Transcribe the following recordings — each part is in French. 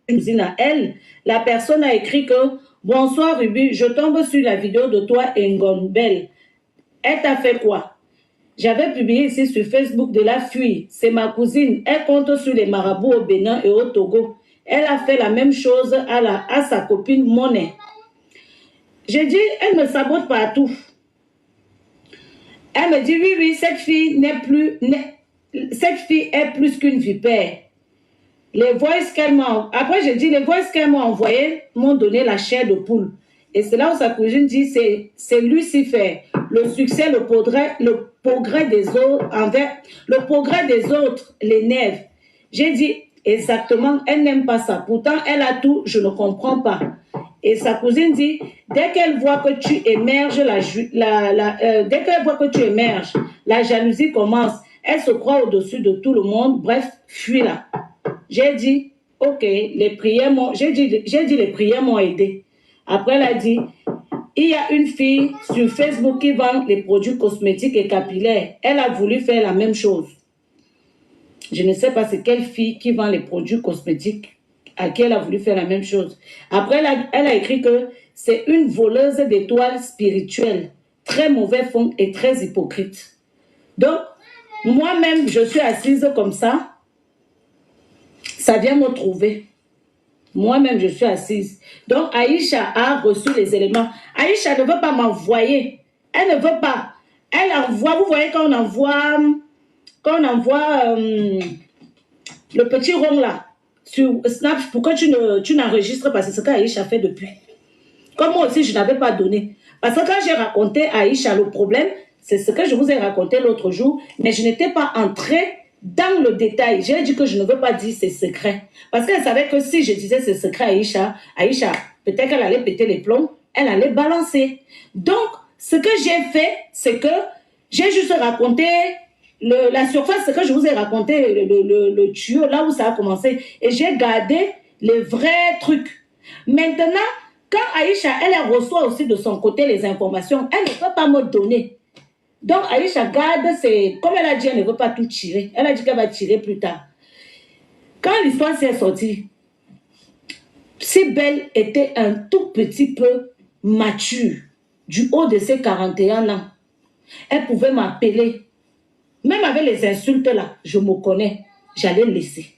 cuisine à elle, la personne a écrit que bonsoir Ruby, je tombe sur la vidéo de toi et Ngombel. Elle t'a fait quoi? J'avais publié ici sur Facebook de la fuite. C'est ma cousine. Elle compte sur les marabouts au Bénin et au Togo. Elle a fait la même chose à sa copine Monet. J'ai dit, elle me sabote partout. Elle me dit, oui, oui, cette fille est plus qu'une vipère. Les voices qu'elle m'a... Après, j'ai dit, les voices qu'elle m'a envoyées m'ont donné la chair de poule. Et c'est là où sa cousine dit, c'est Lucifer. Le succès, le progrès des autres l'énerve. J'ai dit, exactement, elle n'aime pas ça. Pourtant, elle a tout, je ne comprends pas. Et sa cousine dit, dès qu'elle voit que tu émerges, la jalousie commence. Elle se croit au-dessus de tout le monde. Bref, fuis-la. J'ai dit, ok, les prières m'ont aidé. Après, elle a dit, il y a une fille sur Facebook qui vend les produits cosmétiques et capillaires. Elle a voulu faire la même chose. Je ne sais pas c'est quelle fille qui vend les produits cosmétiques à qui elle a voulu faire la même chose. Après, elle a écrit que c'est une voleuse d'étoiles spirituelles, très mauvais fond et très hypocrite. Donc, moi-même, je suis assise comme ça. Ça vient me trouver. Moi-même, je suis assise. Donc, Aïcha a reçu les éléments. Aïcha ne veut pas m'envoyer. Elle ne veut pas. Elle envoie, vous voyez quand on envoie le petit rond là, sur Snap, pourquoi tu n'enregistres pas? C'est ce qu'Aïcha fait depuis. Comme moi aussi, je n'avais pas donné. Parce que quand j'ai raconté à Aïcha le problème, c'est ce que je vous ai raconté l'autre jour, mais je n'étais pas entrée dans le détail. J'ai dit que je ne veux pas dire ses secrets. Parce qu'elle savait que si je disais ses secrets à Aïcha, peut-être qu'elle allait péter les plombs, elle allait balancer. Donc, ce que j'ai fait, c'est que j'ai juste raconté la surface, ce que je vous ai raconté, le tuyau, là où ça a commencé. Et j'ai gardé les vrais trucs. Maintenant, quand Aïcha, elle reçoit aussi de son côté les informations, elle ne peut pas me donner. Donc, Aïcha garde, comme elle a dit, elle ne veut pas tout tirer. Elle a dit qu'elle va tirer plus tard. Quand l'histoire s'est sortie, Sibelle était un tout petit peu mature, du haut de ses 41 ans. Elle pouvait m'appeler. Même avec les insultes là, je me connais, j'allais laisser.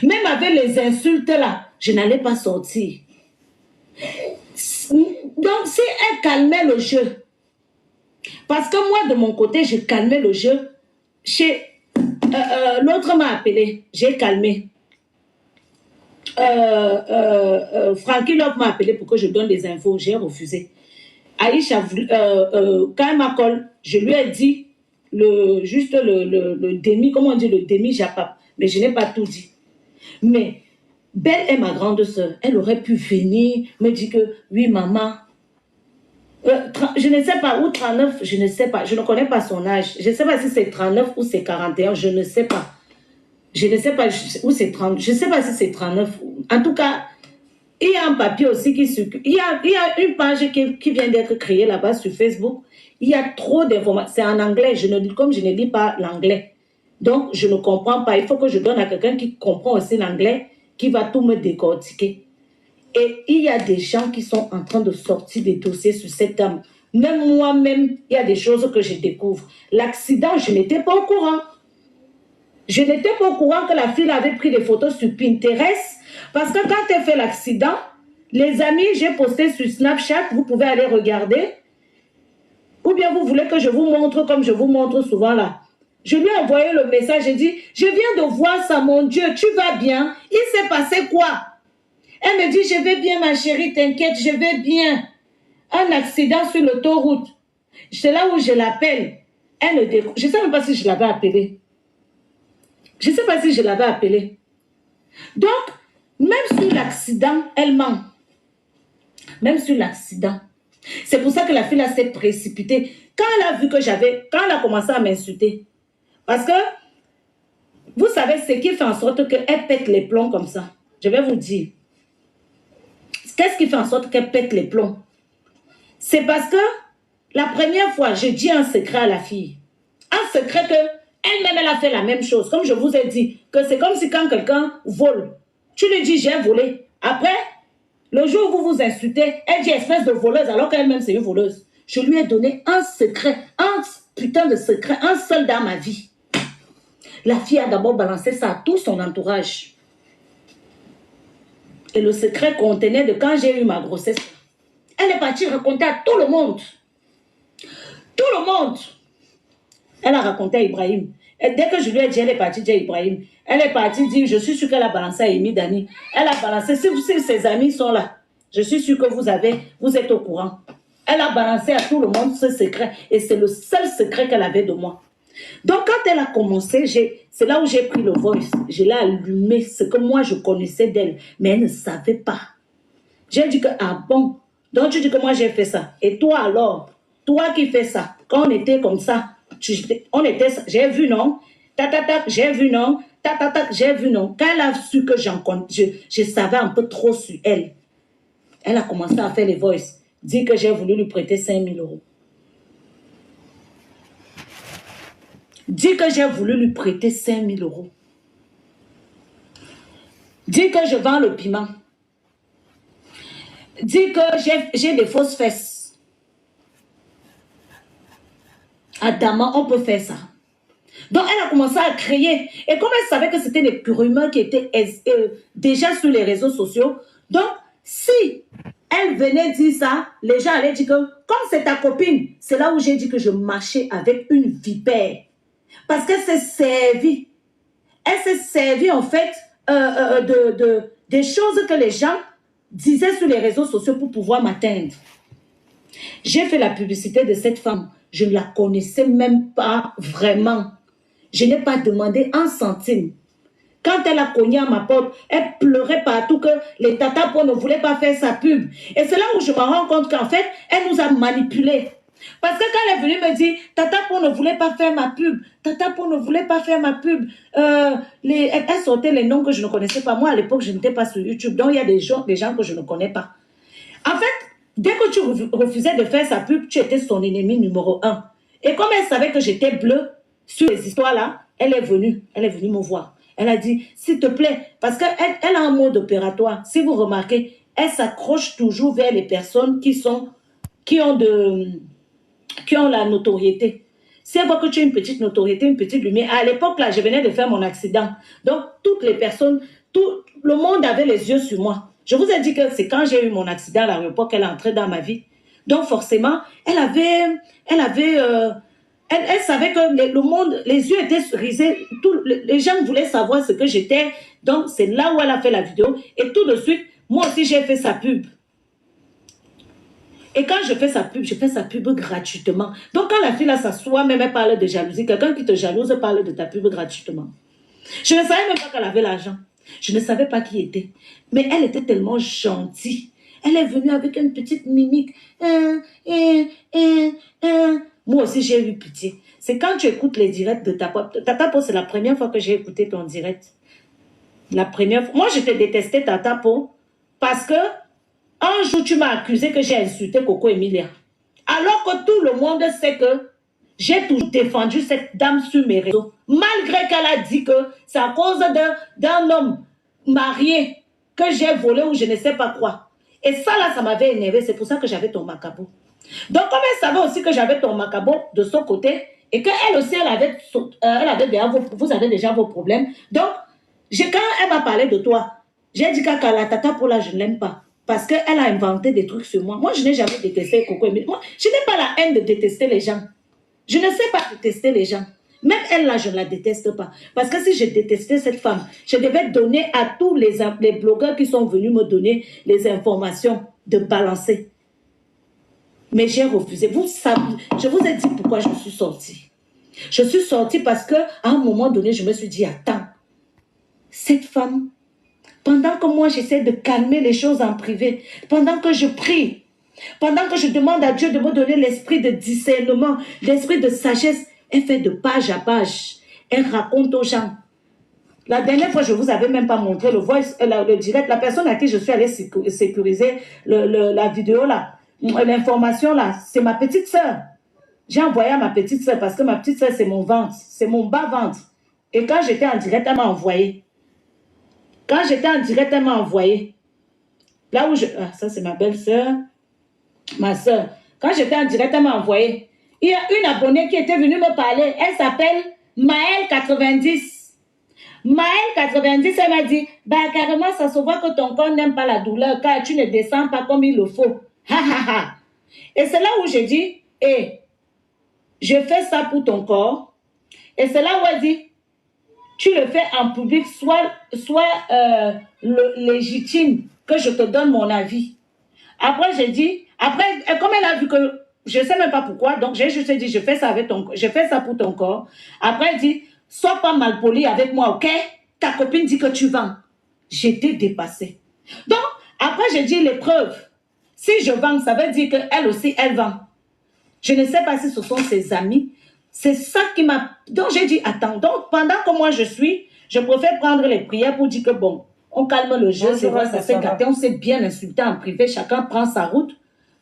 Même avec les insultes là, je n'allais pas sortir. Donc, si elle calmait le jeu, parce que moi, de mon côté, je calmais le jeu. L'autre m'a appelé, j'ai calmé. Frankie Love m'a appelé pour que je donne des infos, j'ai refusé. Aïcha, quand elle m'accole, je lui ai dit le demi, comment on dit, le demi-japap, mais je n'ai pas tout dit. Mais Belle est ma grande soeur, elle aurait pu venir me dire que oui, maman. Je ne sais pas, ou 39, je ne sais pas, je ne connais pas son âge. Je ne sais pas si c'est 39 ou c'est 41, je ne sais pas. Je ne sais pas où c'est 30, je ne sais pas si c'est 39. En tout cas, il y a un papier aussi qui circule. Il y a une page qui vient d'être créée là-bas sur Facebook. Il y a trop d'informations. C'est en anglais, comme je ne lis pas l'anglais. Donc, je ne comprends pas. Il faut que je donne à quelqu'un qui comprend aussi l'anglais, qui va tout me décortiquer. Et il y a des gens qui sont en train de sortir des dossiers sur cette dame. Même moi-même, il y a des choses que je découvre. L'accident, je n'étais pas au courant. Je n'étais pas au courant que la fille avait pris des photos sur Pinterest. Parce que quand elle fait l'accident, les amis, j'ai posté sur Snapchat, vous pouvez aller regarder. Ou bien vous voulez que je vous montre comme je vous montre souvent là. Je lui ai envoyé le message, j'ai dit, je viens de voir ça, mon Dieu, tu vas bien? Il s'est passé quoi? Elle me dit, je vais bien ma chérie, t'inquiète, je vais bien. Un accident sur l'autoroute. C'est là où je l'appelle. Je ne sais même pas si je l'avais appelée. Je ne sais pas si je l'avais appelée. Donc, même sur l'accident, elle ment. Même sur l'accident. C'est pour ça que la fille s'est précipitée. Quand elle a vu que quand elle a commencé à m'insulter, parce que, vous savez, ce qui fait en sorte qu'elle pète les plombs comme ça. Je vais vous dire. Qu'est-ce qui fait en sorte qu'elle pète les plombs? C'est parce que la première fois, je dis un secret à la fille. Un secret que elle-même, elle a fait la même chose. Comme je vous ai dit, que c'est comme si quand quelqu'un vole, Tu lui dis, j'ai volé. Après, le jour où vous vous insultez, elle dit espèce de voleuse alors qu'elle-même c'est une voleuse. Je lui ai donné un secret, un putain de secret, un seul dans ma vie. La fille a d'abord balancé ça à tout son entourage. Et le secret contenait de quand j'ai eu ma grossesse. Elle est partie raconter à tout le monde. Tout le monde. Elle a raconté à Ibrahim. Et dès que je lui ai dit, elle est partie dire Ibrahim. Elle est partie dire, je suis sûre qu'elle a balancé à Amy Dani. Elle a balancé, si ses amis sont là, je suis sûre que vous êtes au courant. Elle a balancé à tout le monde ce secret. Et c'est le seul secret qu'elle avait de moi. Donc quand elle a commencé, c'est là où j'ai pris le voice. Je l'ai allumé, ce que moi je connaissais d'elle. Mais elle ne savait pas. J'ai dit que, ah bon, donc tu dis que moi j'ai fait ça. Et toi alors, toi qui fais ça, quand on était comme ça, j'ai vu non, j'ai vu non, j'ai vu non. Quand elle a su que je savais un peu trop sur elle, elle a commencé à faire les voices, dire que j'ai voulu lui prêter 5 000 euros. Dis que j'ai voulu lui prêter 5 000 euros. Dis que je vends le piment. Dis que j'ai des fausses fesses. Adama, on peut faire ça. Donc, elle a commencé à créer. Et comme elle savait que c'était des rumeurs qui étaient déjà sur les réseaux sociaux, donc, si elle venait dire ça, les gens allaient dire que, comme c'est ta copine, c'est là où j'ai dit que je marchais avec une vipère. Parce qu'elle s'est servie. Elle s'est servie, en fait, des choses que les gens disaient sur les réseaux sociaux pour pouvoir m'atteindre. J'ai fait la publicité de cette femme. Je ne la connaissais même pas vraiment. Je n'ai pas demandé un centime. Quand elle a cogné à ma porte, elle pleurait partout que les Tatapo ne voulaient pas faire sa pub. Et c'est là où je me rends compte qu'en fait, elle nous a manipulés. Parce que quand elle est venue me dire, Tatapo ne voulait pas faire ma pub, Tatapo ne voulait pas faire ma pub, elle sortait les noms que je ne connaissais pas. Moi, à l'époque, je n'étais pas sur YouTube. Donc, il y a des gens que je ne connais pas. En fait, dès que tu refusais de faire sa pub, tu étais son ennemi numéro 1. Et comme elle savait que j'étais bleue sur les histoires-là, elle est venue me voir. Elle a dit, s'il te plaît, parce qu'elle a un mode opératoire. Si vous remarquez, elle s'accroche toujours vers les personnes qui ont la notoriété. Si elle voit que tu as une petite notoriété, une petite lumière, à l'époque, là, je venais de faire mon accident. Donc, toutes les personnes, tout le monde avait les yeux sur moi. Je vous ai dit que c'est quand j'ai eu mon accident à l'aéroport qu'elle est entrée dans ma vie. Donc, forcément, elle savait que le monde, les yeux étaient risés. Les gens voulaient savoir ce que j'étais. Donc, c'est là où elle a fait la vidéo. Et tout de suite, moi aussi, j'ai fait sa pub. Et quand je fais sa pub gratuitement. Donc, quand la fille là s'assoit, même elle parle de jalousie. Quelqu'un qui te jalouse parle de ta pub gratuitement. Je ne savais même pas qu'elle avait l'argent. Je ne savais pas qui était. Mais elle était tellement gentille. Elle est venue avec une petite mimique. Moi aussi, j'ai eu pitié. C'est quand tu écoutes les directs de Tatapo, c'est la première fois que j'ai écouté ton direct. La première fois. Moi, je te détestais, Tatapo, parce que un jour, tu m'as accusé que j'ai insulté Coco Emilia. Alors que tout le monde sait que j'ai toujours défendu cette dame sur mes réseaux. Malgré qu'elle a dit que c'est à cause d'un homme marié que j'ai volé ou je ne sais pas quoi. Et ça, là, ça m'avait énervé. C'est pour ça que j'avais ton macabo. Donc, comme elle savait aussi que j'avais ton macabo de son côté et qu'elle aussi, vous avez déjà vos problèmes. Donc, quand elle m'a parlé de toi, j'ai dit qu'à la tata pour là, je ne l'aime pas. Parce qu'elle a inventé des trucs sur moi. Moi, je n'ai jamais détesté Coco Emilia. Moi, je n'ai pas la haine de détester les gens. Je ne sais pas détester les gens. Même elle, là, je ne la déteste pas. Parce que si je détestais cette femme, je devais donner à tous les blogueurs qui sont venus me donner les informations de balancer. Mais j'ai refusé. Vous savez, je vous ai dit pourquoi je suis sortie. Je suis sortie parce qu'à un moment donné, je me suis dit, attends, cette femme, pendant que moi, j'essaie de calmer les choses en privé, pendant que je prie, pendant que je demande à Dieu de me donner l'esprit de discernement, l'esprit de sagesse, elle fait de page à page. Elle raconte aux gens. La dernière fois, je ne vous avais même pas montré le direct. La personne à qui je suis allée sécuriser la vidéo là, l'information là, c'est ma petite soeur. J'ai envoyé à ma petite soeur parce que ma petite soeur, c'est mon ventre. C'est mon bas-ventre. Et quand j'étais en direct, elle m'a envoyé. Quand j'étais en direct, elle m'a envoyé. Là où je... Ah, ça, c'est ma belle-sœur. Ma soeur. Quand j'étais en direct, elle m'a envoyé. Il y a une abonnée qui était venue me parler. Elle s'appelle Maëlle90. Maëlle90, elle m'a dit, bah carrément, ça se voit que ton corps n'aime pas la douleur car tu ne descends pas comme il le faut. Ha ha ha. Et c'est là où j'ai dit, je fais ça pour ton corps. Et c'est là où elle dit, tu le fais en public, soit légitime que je te donne mon avis. Après, j'ai dit, comme elle a vu que je ne sais même pas pourquoi, donc j'ai juste dit, je fais ça pour ton corps. Après, elle dit, sois pas mal poli avec moi, ok? Ta copine dit que tu vends. J'étais dépassée. Donc, après, j'ai dit les preuves. Si je vends, ça veut dire qu'elle aussi, elle vend. Je ne sais pas si ce sont ses amis. C'est ça qui m'a... Donc, j'ai dit, attends. Donc, pendant que moi, je préfère prendre les prières pour dire que, bon, on calme le jeu, c'est vrai, ça s'est gâté, on s'est bien insulté en privé, chacun prend sa route.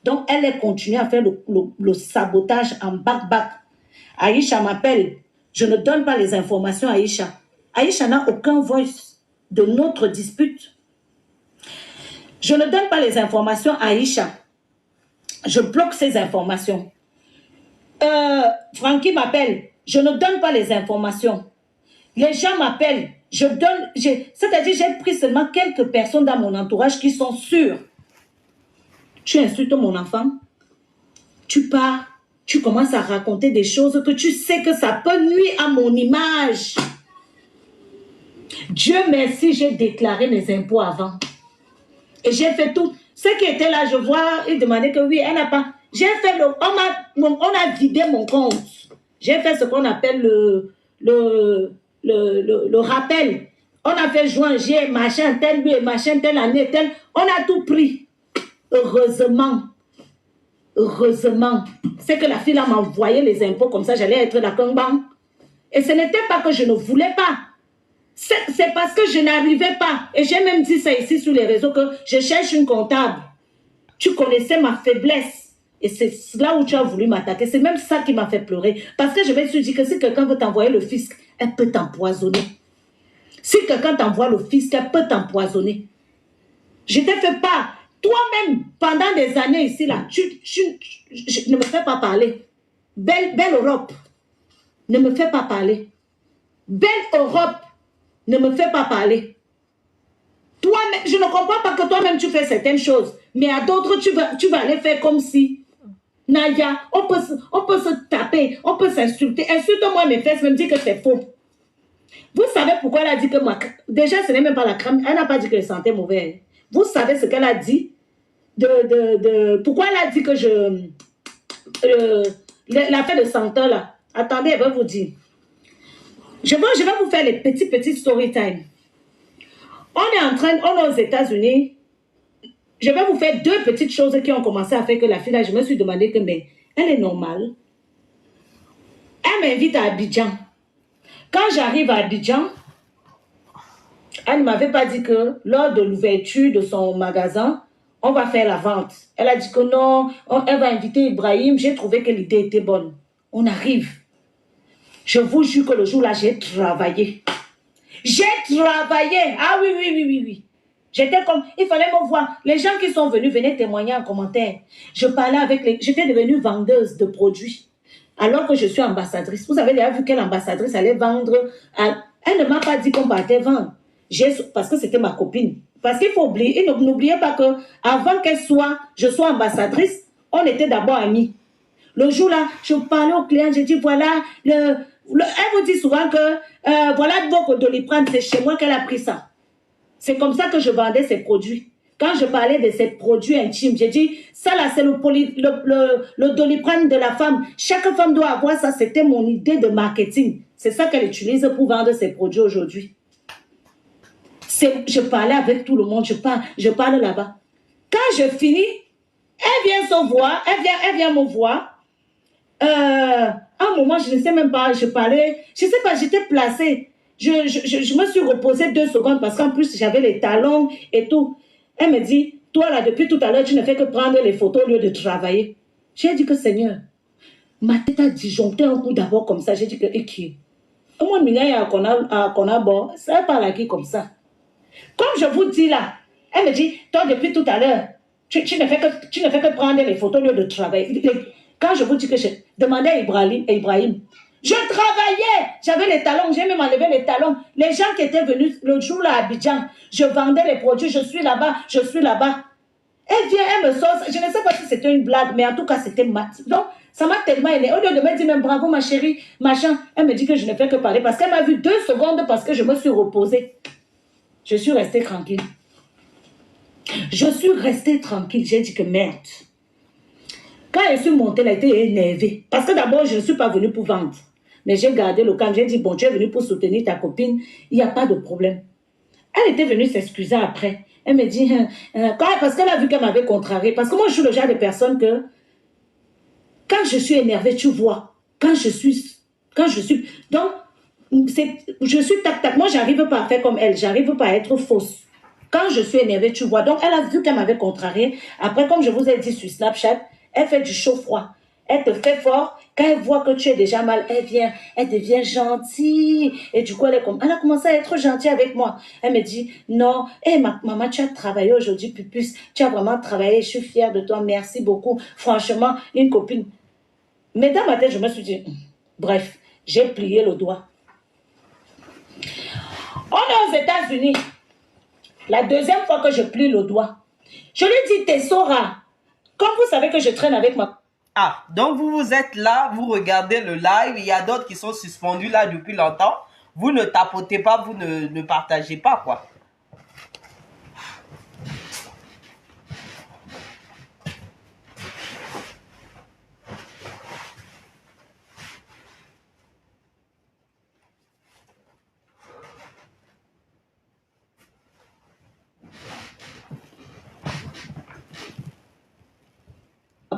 Donc, elle est continuée à faire le sabotage en back-back. Aïcha m'appelle. Je ne donne pas les informations à Aïcha. Aïcha n'a aucun voice de notre dispute. Je ne donne pas les informations à Aïcha. Je bloque ces informations. Francky m'appelle. Je ne donne pas les informations. Les gens m'appellent. C'est-à-dire, j'ai pris seulement quelques personnes dans mon entourage qui sont sûres. Tu insultes mon enfant. Tu pars. Tu commences à raconter des choses que tu sais que ça peut nuire à mon image. Dieu merci, j'ai déclaré mes impôts avant. Et j'ai fait tout. Ceux qui étaient là, je vois, ils demandaient que oui, elle n'a pas. J'ai fait on a vidé mon compte. J'ai fait ce qu'on appelle le rappel. On a fait juin, j'ai machin, tel lieu, machin, telle année, tel. On a tout pris. Heureusement. Heureusement. C'est que la fille là m'a envoyé les impôts comme ça, j'allais être la Kongban. Et ce n'était pas que je ne voulais pas. C'est parce que je n'arrivais pas. Et j'ai même dit ça ici sur les réseaux que je cherche une comptable. Tu connaissais ma faiblesse. Et c'est là où tu as voulu m'attaquer. C'est même ça qui m'a fait pleurer. Parce que je me suis dit que si quelqu'un veut t'envoyer le fisc, elle peut t'empoisonner. Si quelqu'un t'envoie le fisc, elle peut t'empoisonner. Je t'ai fait part. Toi-même, pendant des années ici, là, ne me fais pas parler. Belle Europe, ne me fais pas parler. Belle Europe, ne me fais pas parler. Toi-même, je ne comprends pas que toi-même tu fais certaines choses, mais à d'autres, tu vas aller faire comme si. Naya, on peut se taper, on peut s'insulter. Insulte-moi mes fesses, me dit que c'est faux. Vous savez pourquoi elle a dit que déjà, ce n'est même pas la crème. Elle n'a pas dit que je sentais mauvais. Vous savez ce qu'elle a dit pourquoi elle a dit que l'affaire de senteur là. Attendez, elle va vous dire. Je vais vous faire les petits story time. On est aux États-Unis. Je vais vous faire deux petites choses qui ont commencé à faire que la fille là, je me suis demandé que, mais elle est normale. Elle m'invite à Abidjan. Quand j'arrive à Abidjan, elle ne m'avait pas dit que lors de l'ouverture de son magasin, on va faire la vente. Elle a dit que non, elle va inviter Ibrahim. J'ai trouvé que l'idée était bonne. On arrive. Je vous jure que le jour-là, j'ai travaillé. J'ai travaillé. Ah oui. J'étais comme, il fallait me voir. Les gens qui sont venus venaient témoigner en commentaire. Je parlais avec j'étais devenue vendeuse de produits. Alors que je suis ambassadrice. Vous avez déjà vu quelle ambassadrice allait vendre. Elle ne m'a pas dit qu'on partait vendre. Parce que c'était ma copine. Parce qu'il faut oublier, n'oubliez pas que avant je sois ambassadrice, on était d'abord amis. Le jour-là, je parlais aux clients, j'ai dit, voilà, elle vous dit souvent que, voilà vos Doliprane, c'est chez moi qu'elle a pris ça. C'est comme ça que je vendais ces produits. Quand je parlais de ces produits intimes, j'ai dit, ça là, c'est le Doliprane de la femme. Chaque femme doit avoir ça. C'était mon idée de marketing. C'est ça qu'elle utilise pour vendre ses produits aujourd'hui. Je parlais avec tout le monde, je parle là-bas. Quand je finis, elle vient se voir, elle vient me voir. À un moment, je ne sais même pas, je parlais, je ne sais pas, j'étais placée. Je me suis reposée 2 secondes parce qu'en plus, j'avais les talons et tout. Elle me dit, toi là, depuis tout à l'heure, tu ne fais que prendre les photos au lieu de travailler. J'ai dit que Seigneur, ma tête a disjoncté un coup d'abord comme ça. J'ai dit que, et qui? Moi, je suis à Konabo, ça parle à qui comme ça? Comme je vous dis là, elle me dit, toi depuis tout à l'heure, tu ne fais que prendre les photos au lieu de travailler. Quand je vous dis que je demandais à Ibrahim, je travaillais, j'avais les talons, j'ai même enlevé les talons. Les gens qui étaient venus le jour là à Abidjan, je vendais les produits, je suis là-bas, je suis là-bas. Elle vient, elle me sort, je ne sais pas si c'était une blague, mais en tout cas c'était mat. Donc, ça m'a tellement aidé. Au lieu de me dire, même bravo ma chérie, machin, elle me dit que je ne fais que parler parce qu'elle m'a vu 2 secondes parce que je me suis reposée. Je suis restée tranquille. Je suis restée tranquille. J'ai dit que merde. Quand elle suis montée, elle a été énervée. Parce que d'abord, je ne suis pas venue pour vendre. Mais j'ai gardé le calme. J'ai dit, bon, tu es venue pour soutenir ta copine. Il n'y a pas de problème. Elle était venue s'excuser après. Elle me dit, parce qu'elle a vu qu'elle m'avait contrariée. Parce que moi, je suis le genre de personne que, quand je suis énervée, tu vois. Donc, je suis tac-tac. Moi, j'arrive pas à faire comme elle. J'arrive pas à être fausse. Quand je suis énervée, tu vois. Donc, elle a vu qu'elle m'avait contrariée. Après, comme je vous ai dit sur Snapchat, elle fait du chaud-froid. Elle te fait fort. Quand elle voit que tu es déjà mal, elle devient gentille. Et du coup, elle a commencé à être gentille avec moi. Elle me dit, non, maman, tu as travaillé aujourd'hui, Pupus. Tu as vraiment travaillé. Je suis fière de toi. Merci beaucoup. Franchement, une copine. Mais dans ma tête, je me suis dit, bref, j'ai plié le doigt. On est aux États-Unis. La deuxième fois que je plie le doigt, je lui dis, Tessora, comme vous savez que je traîne avec ma... Ah, donc vous êtes là, vous regardez le live, il y a d'autres qui sont suspendus là depuis longtemps. Vous ne tapotez pas, vous ne partagez pas, quoi.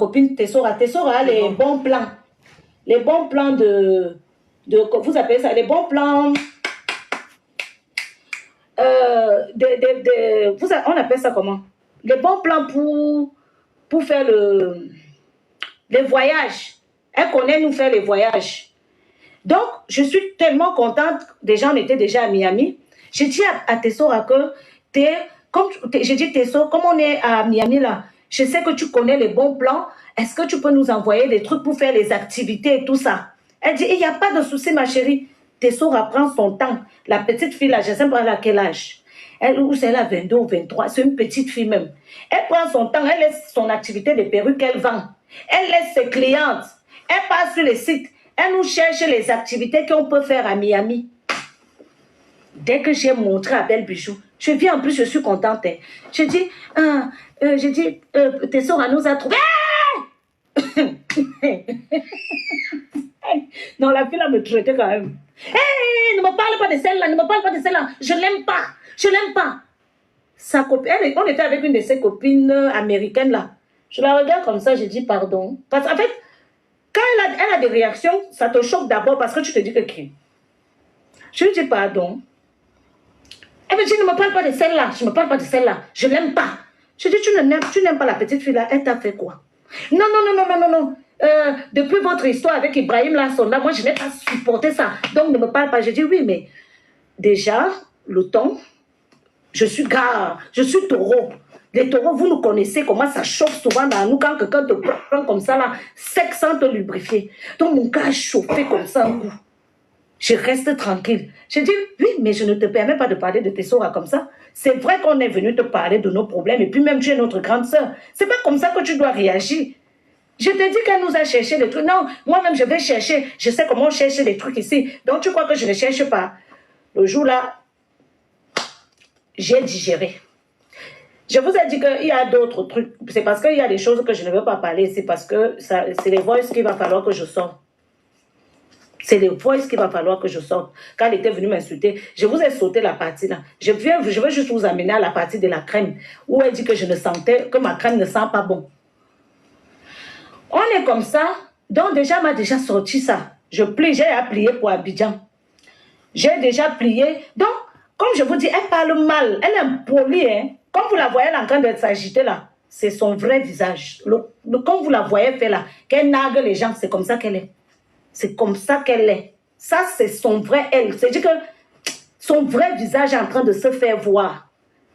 copine Tessora a les bons plans. Les bons plans vous appelez ça, les bons plans... on appelle ça comment? Les bons plans pour faire les voyages. Elle connaît nous faire les voyages. Donc, je suis tellement contente. Déjà, on était déjà à Miami. J'ai dit à Tessora que j'ai dit, Tesso, comme on est à Miami là, je sais que tu connais les bons plans. Est-ce que tu peux nous envoyer des trucs pour faire les activités et tout ça? Elle dit, il n'y a pas de souci, ma chérie. Tessora prend son temps. La petite fille là, je ne sais pas à quel âge. Elle a 22 ou 23, c'est une petite fille même. Elle prend son temps, elle laisse son activité de perruque qu'elle vend. Elle laisse ses clientes. Elle passe sur les sites. Elle nous cherche les activités qu'on peut faire à Miami. Dès que j'ai montré à Belle Bijou, je viens en plus, je suis contente. Je dis, Tessora nous a trouvé. Non, la fille là me traitait quand même. Hey, ne me parle pas de celle-là, ne me parle pas de celle-là. Je l'aime pas, je l'aime pas. Sa copine, on était avec une de ses copines américaines là. Je la regarde comme ça, je dis pardon. Parce qu'en fait, quand elle a des réactions, ça te choque d'abord parce que tu te dis que qui? Je lui dis pardon. Elle me dit, ne me parle pas de celle-là, je ne me parle pas de celle-là, je ne l'aime pas. Je dis, tu n'aimes pas la petite fille là, elle t'a fait quoi? Non. Depuis votre histoire avec Ibrahim là, moi je n'ai pas supporté ça. Donc ne me parle pas. Je dis oui, mais déjà, le temps, je suis taureau. Les taureaux, vous nous connaissez comment ça chauffe souvent dans nous quand quelqu'un te prend comme ça là, sec sans te lubrifier. Donc mon cas a chauffé comme ça un coup. Je reste tranquille. Je dis, oui, mais je ne te permets pas de parler de Tessora comme ça. C'est vrai qu'on est venu te parler de nos problèmes et puis même tu es notre grande sœur. C'est pas comme ça que tu dois réagir. Je te dis qu'elle nous a cherché des trucs. Non, moi-même je vais chercher. Je sais comment chercher des trucs ici. Donc tu crois que je ne cherche pas. Le jour là, j'ai digéré. Je vous ai dit qu'il y a d'autres trucs. C'est parce qu'il y a des choses que je ne veux pas parler. C'est parce que c'est les voices qu'il va falloir que je sorte. C'est les voices qu'il va falloir que je sorte. Quand elle était venue m'insulter, je vous ai sauté la partie là. Je veux juste vous amener à la partie de la crème, où elle dit que ma crème ne sent pas bon. On est comme ça, donc déjà, m'a déjà sorti ça. Je plie, j'ai à plier pour Abidjan. J'ai déjà plié. Donc, comme je vous dis, elle parle mal, elle est impolie, hein. Comme vous la voyez, elle est en train de s'agiter là. C'est son vrai visage. Comme vous la voyez faire là, qu'elle nargue les gens, c'est comme ça qu'elle est. C'est comme ça qu'elle est. Ça, c'est son vrai elle. C'est-à-dire que son vrai visage est en train de se faire voir.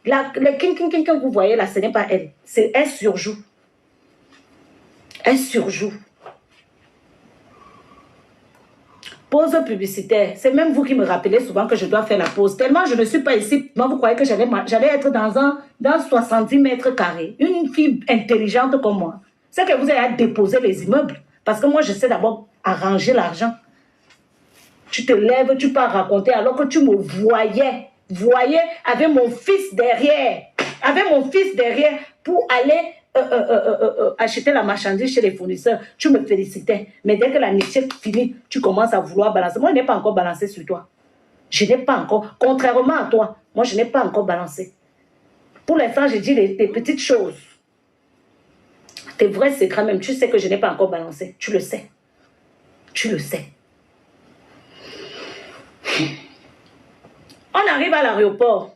Le king que vous voyez là, ce n'est pas elle. Elle surjoue. Elle surjoue. Pause publicitaire. C'est même vous qui me rappelez souvent que je dois faire la pause. Tellement je ne suis pas ici. Moi, vous croyez que j'allais être dans 70 mètres carrés. Une fille intelligente comme moi. C'est que vous allez à déposer les immeubles. Parce que moi, je sais d'abord arranger l'argent. Tu te lèves, tu pars raconter alors que tu me voyais avec mon fils derrière. Avec mon fils derrière pour aller acheter la marchandise chez les fournisseurs. Tu me félicitais. Mais dès que la niche finit, tu commences à vouloir balancer. Moi, je n'ai pas encore balancé sur toi. Je n'ai pas encore. Contrairement à toi, moi, je n'ai pas encore balancé. Pour l'instant, j'ai dit des petites choses. Tes vrais secrets même, tu sais que je n'ai pas encore balancé. Tu le sais. Tu le sais. On arrive à l'aéroport.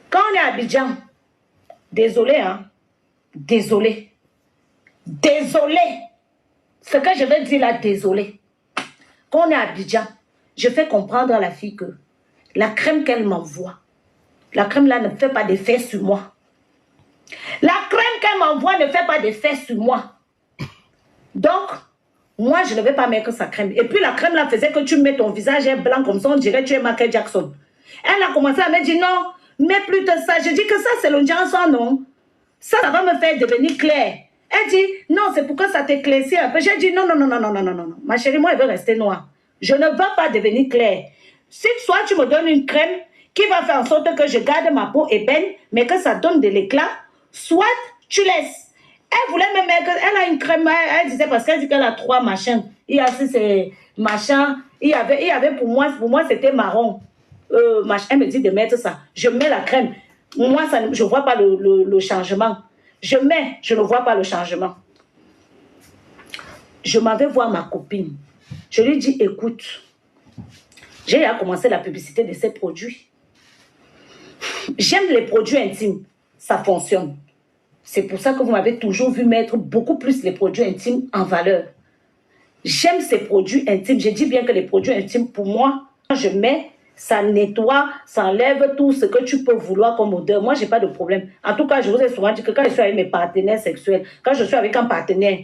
Quand on est à Abidjan, désolé, hein? Désolé. Désolé. Ce que je veux dire là, désolé. Quand on est à Abidjan, je fais comprendre à la fille que la crème qu'elle m'envoie, la crème là ne fait pas d'effet sur moi. La crème qu'elle m'envoie ne fait pas d'effet sur moi. Donc, moi, je ne vais pas mettre sa crème. Et puis, la crème là faisait que tu mets ton visage blanc comme ça, on dirait que tu es Michael Jackson. Elle a commencé à me dire non, mets plus de ça. Je dis que ça, c'est le Johnson, non? Ça va me faire devenir clair. Elle dit non, c'est pour que ça t'éclaircit un peu. J'ai dit non. Ma chérie, moi, elle veut rester noire. Je ne veux pas devenir clair. Si soit tu me donnes une crème qui va faire en sorte que je garde ma peau ébène, mais que ça donne de l'éclat, soit tu laisses. Elle voulait me mettre, elle a une crème, elle disait parce qu'elle dit qu'elle a 3 machins. Il y a aussi ces machins, il y avait pour moi c'était marron. Elle me dit de mettre ça. Je mets la crème. Moi, je ne vois pas le changement. Je ne vois pas le changement. Je m'en vais voir ma copine. Je lui dis, écoute, j'ai commencé la publicité de ces produits. J'aime les produits intimes. Ça fonctionne. C'est pour ça que vous m'avez toujours vu mettre beaucoup plus les produits intimes en valeur. J'aime ces produits intimes. Je dis bien que les produits intimes, pour moi, quand je mets, ça nettoie, ça enlève tout ce que tu peux vouloir comme odeur. Moi, je n'ai pas de problème. En tout cas, je vous ai souvent dit que quand je suis avec mes partenaires sexuels, quand je suis avec un partenaire,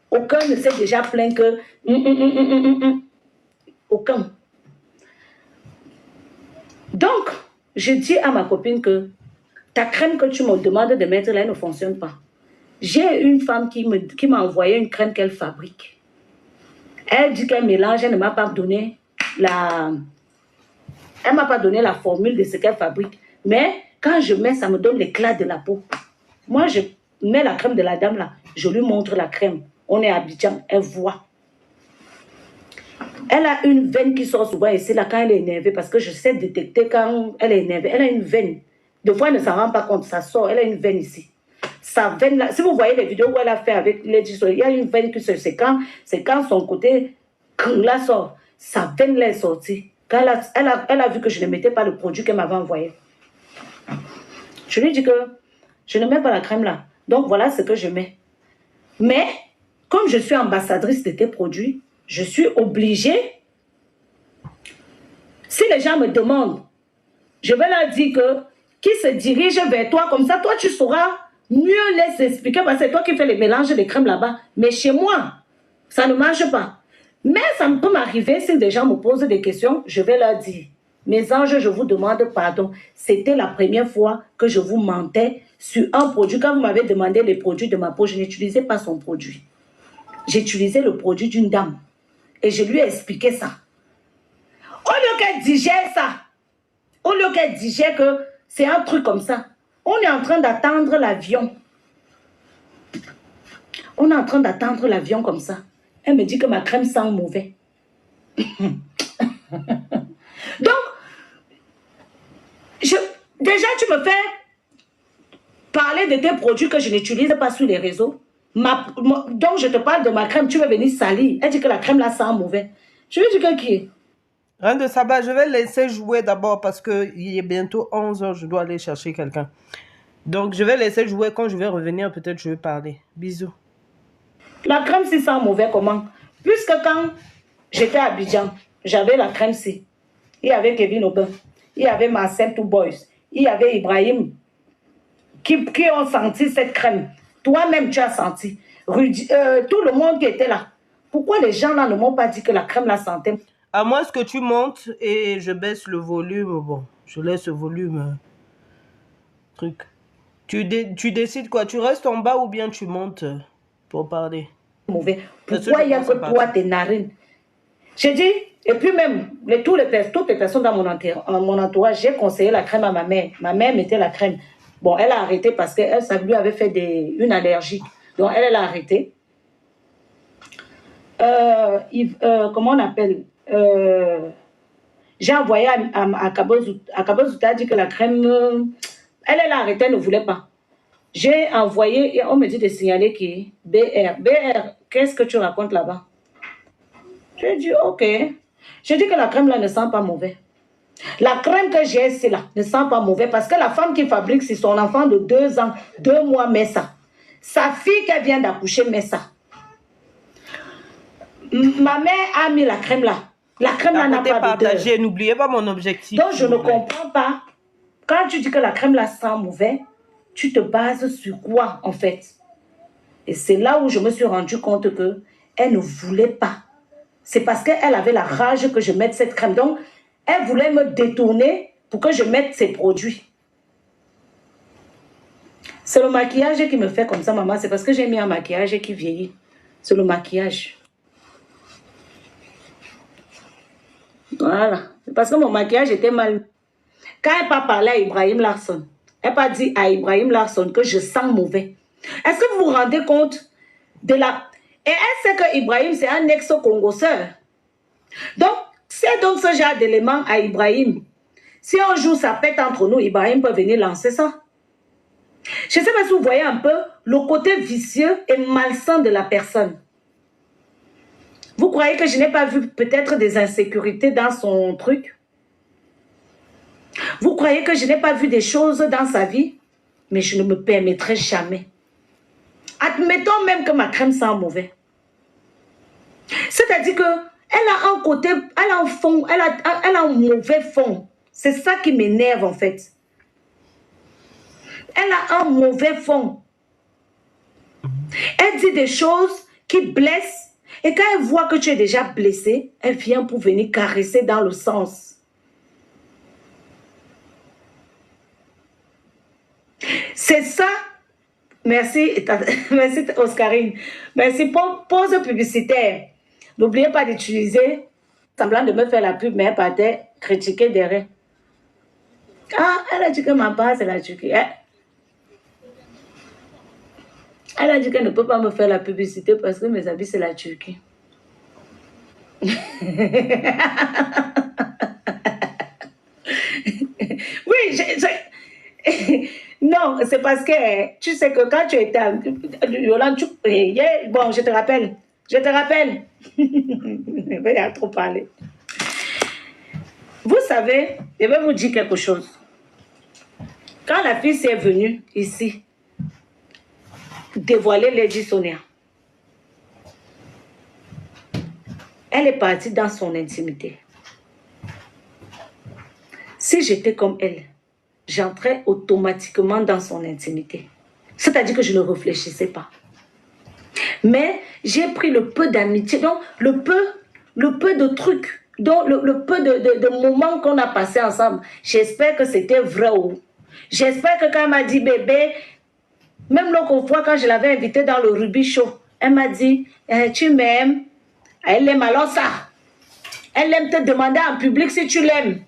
aucun ne s'est déjà plaint que... Aucun. Donc, je dis à ma copine que ta crème que tu me demandes de mettre là ne fonctionne pas. J'ai une femme qui m'a envoyé une crème qu'elle fabrique. Elle dit qu'elle mélange, elle ne m'a pas donné la formule de ce qu'elle fabrique. Mais quand je mets, ça me donne l'éclat de la peau. Moi, je mets la crème de la dame là, je lui montre la crème. On est à Abidjan, elle voit. Elle a une veine qui sort souvent ici là quand elle est énervée parce que je sais détecter quand elle est énervée. Elle a une veine. Des fois, elle ne s'en rend pas compte, ça sort. Elle a une veine ici. Sa veine là, si vous voyez les vidéos où elle a fait avec Lady Soul, il y a une veine qui se... C'est quand son côté là sort. Sa veine là est sortie. Quand elle a vu que je ne mettais pas le produit qu'elle m'avait envoyé. Je lui dis que je ne mets pas la crème là. Donc, voilà ce que je mets. Mais, comme je suis ambassadrice de tes produits, je suis obligée. Si les gens me demandent, je vais leur dire que qui se dirige vers toi, comme ça, toi, tu sauras mieux les expliquer, parce que c'est toi qui fais les mélanges de crème là-bas. Mais chez moi, ça ne marche pas. Mais ça peut m'arriver, si des gens me posent des questions, je vais leur dire, mes anges, je vous demande pardon. C'était la première fois que je vous mentais sur un produit. Quand vous m'avez demandé les produits de ma peau, je n'utilisais pas son produit. J'utilisais le produit d'une dame. Et je lui ai expliqué ça. Au lieu qu'elle digère ça, au lieu qu'elle digère que c'est un truc comme ça, on est en train d'attendre l'avion. On est en train d'attendre l'avion comme ça. Elle me dit que ma crème sent mauvais. Donc, déjà tu me fais parler de tes produits que je n'utilise pas sur les réseaux. Donc je te parle de ma crème, tu veux venir salir. Elle dit que la crème là sent mauvais. Je lui dis que qui est? Rien de Saba, je vais laisser jouer d'abord parce qu'il est bientôt 11h, je dois aller chercher quelqu'un. Donc je vais laisser jouer, quand je vais revenir, peut-être je vais parler. Bisous. La crème si sent mauvais comment? Puisque quand j'étais à Abidjan, j'avais la crème C. Il y avait Kevin Aubin, il y avait Marcel Two Boys, il y avait Ibrahim qui ont senti cette crème. Toi-même, tu as senti. Tout le monde qui était là. Pourquoi les gens là ne m'ont pas dit que la crème la sentait? À moins que tu montes et je baisse le volume. Bon, je laisse le volume. Truc. Tu décides quoi? Tu restes en bas ou bien tu montes pour parler? Mauvais. Pourquoi il n'y a que toi, tes narines? J'ai dit, et puis même, toutes les personnes dans mon entourage, j'ai conseillé la crème à ma mère. Ma mère mettait la crème. Bon, elle a arrêté parce que ça lui avait fait une allergie. Donc, elle a arrêté. Comment on appelle? J'ai envoyé à Kabozouta, a dit que la crème, elle a arrêté, elle ne voulait pas. J'ai envoyé, et on me dit de signaler qui BR, qu'est-ce que tu racontes là-bas? J'ai dit, ok. J'ai dit que la crème là ne sent pas mauvais. La crème que j'ai ici là ne sent pas mauvais parce que la femme qui fabrique, c'est son enfant de 2 ans, 2 mois met ça. Sa fille qui vient d'accoucher met ça. Ma mère a mis la crème là. La crème là n'a pas d'odeur. N'oubliez pas mon objectif. Donc je ne comprends pas. Quand tu dis que la crème là sent mauvais, tu te bases sur quoi en fait? Et c'est là où je me suis rendu compte que elle ne voulait pas. C'est parce qu'elle avait la rage que je mette cette crème. Donc, elle voulait me détourner pour que je mette ces produits. C'est le maquillage qui me fait comme ça, maman. C'est parce que j'ai mis un maquillage qui vieillit. C'est le maquillage. Voilà. C'est parce que mon maquillage était mal. Quand elle n'a pas parlé à Ibrahim Larson, elle n'a pas dit à Ibrahim Larson que je sens mauvais. Est-ce que vous vous rendez compte de la... Et elle sait que Ibrahim, c'est un ex-congoseur. Donc, si elle donne ce genre d'éléments à Ibrahim, si un jour ça pète entre nous, Ibrahim peut venir lancer ça. Je ne sais pas si vous voyez un peu le côté vicieux et malsain de la personne. Vous croyez que je n'ai pas vu peut-être des insécurités dans son truc? Vous croyez que je n'ai pas vu des choses dans sa vie? Mais je ne me permettrai jamais. Admettons même que ma crème sent mauvais. C'est-à-dire que elle a un côté, elle a un fond, elle a un mauvais fond. C'est ça qui m'énerve en fait. Elle a un mauvais fond. Elle dit des choses qui blessent. Et quand elle voit que tu es déjà blessé, elle vient pour venir caresser dans le sens. C'est ça. Merci, merci Oscarine. Merci. Pause publicitaire. N'oubliez pas d'utiliser, semblant de me faire la pub, mais elle partait critiquer derrière. Ah, elle a dit que ma base, elle a dit que... Elle a dit qu'elle ne peut pas me faire la publicité parce que mes habits, c'est la Turquie. Oui, non, c'est parce que tu sais que quand tu étais à Yolande, bon, je te rappelle. Je vais y trop parler. Vous savez, je vais vous dire quelque chose. Quand la fille est venue ici, dévoiler Lady Sonia, elle est partie dans son intimité. Si j'étais comme elle, j'entrais automatiquement dans son intimité. C'est-à-dire que je ne réfléchissais pas. Mais j'ai pris le peu d'amitié, donc le peu de trucs, donc le peu de moments qu'on a passés ensemble. J'espère que c'était vrai. J'espère que quand elle m'a dit bébé, même l'autre fois quand je l'avais invitée dans le Ruby Show, elle m'a dit, tu m'aimes? Elle aime alors ça. Elle aime te demander en public si tu l'aimes.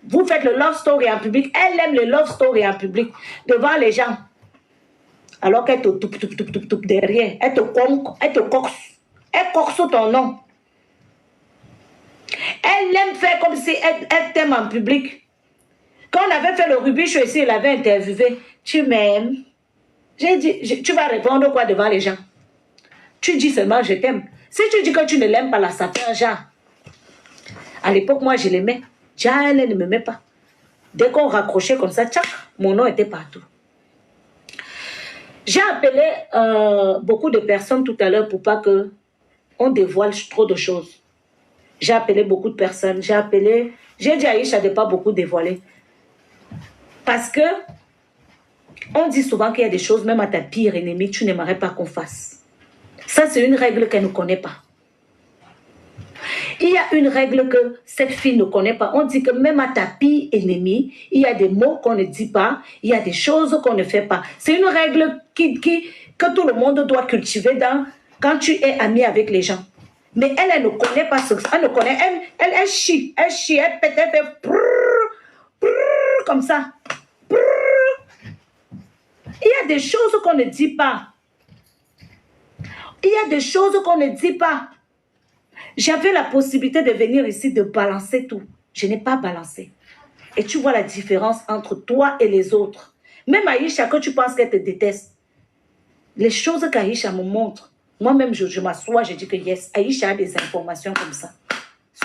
Vous faites le love story en public. Elle aime le love story en public devant les gens. Alors qu'elle te toupe derrière. Elle te coxe. Elle coxe ton nom. Elle aime faire comme si elle t'aime en public. Quand on avait fait le Ruby Show ici, elle avait interviewé. Tu m'aimes? J'ai dit, tu vas répondre quoi devant les gens? Tu dis seulement je t'aime. Si tu dis que tu ne l'aimes pas là, ça fait un genre. À l'époque, moi, je l'aimais. Déjà, elle ne m'aimait pas. Dès qu'on raccrochait comme ça, tchac, mon nom était partout. J'ai appelé beaucoup de personnes tout à l'heure pour pas qu'on dévoile trop de choses. J'ai appelé beaucoup de personnes. J'ai dit à Aïcha de ne pas beaucoup dévoiler. Parce que on dit souvent qu'il y a des choses, même à ta pire ennemie, tu n'aimerais pas qu'on fasse. Ça, c'est une règle qu'elle ne connaît pas. Il y a une règle que cette fille ne connaît pas. On dit que même à ta pire ennemie, il y a des mots qu'on ne dit pas, il y a des choses qu'on ne fait pas. C'est une règle que tout le monde doit cultiver quand tu es ami avec les gens. Mais elle ne connaît pas ce que elle ne connaît. Elle chie, elle pète, elle fait comme ça. Il y a des choses qu'on ne dit pas. Il y a des choses qu'on ne dit pas. J'avais la possibilité de venir ici, de balancer tout. Je n'ai pas balancé. Et tu vois la différence entre toi et les autres. Même Aïcha, que tu penses qu'elle te déteste. Les choses qu'Aïcha me montre, moi-même, je m'assois, je dis que yes, Aïcha a des informations comme ça.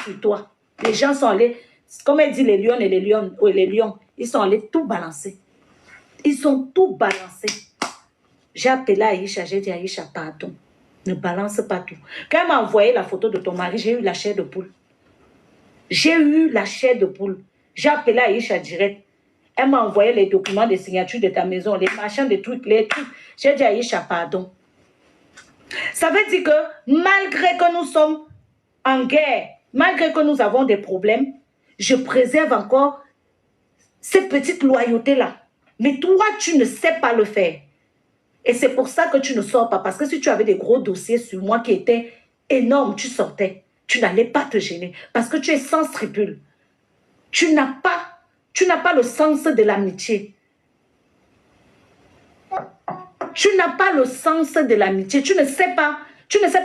Sur toi. Les gens sont allés, comme elle dit, les lions et les lions, ils sont allés tout balancer. Ils ont tout balancé. J'ai appelé Aïcha, j'ai dit Aïcha, pardon. Ne balance pas tout. Quand elle m'a envoyé la photo de ton mari, j'ai eu la chair de poule. J'ai eu la chair de poule. J'ai appelé Aïcha direct. Elle m'a envoyé les documents de signature de ta maison, les machins, les trucs. J'ai dit Aïcha, pardon. Ça veut dire que malgré que nous sommes en guerre, malgré que nous avons des problèmes, je préserve encore cette petite loyauté-là. Mais toi, tu ne sais pas le faire. Et c'est pour ça que tu ne sors pas. Parce que si tu avais des gros dossiers sur moi qui étaient énormes, tu sortais. Tu n'allais pas te gêner. Parce que tu es sans scrupule. Tu n'as pas le sens de l'amitié. Tu n'as pas le sens de l'amitié. Tu ne sais pas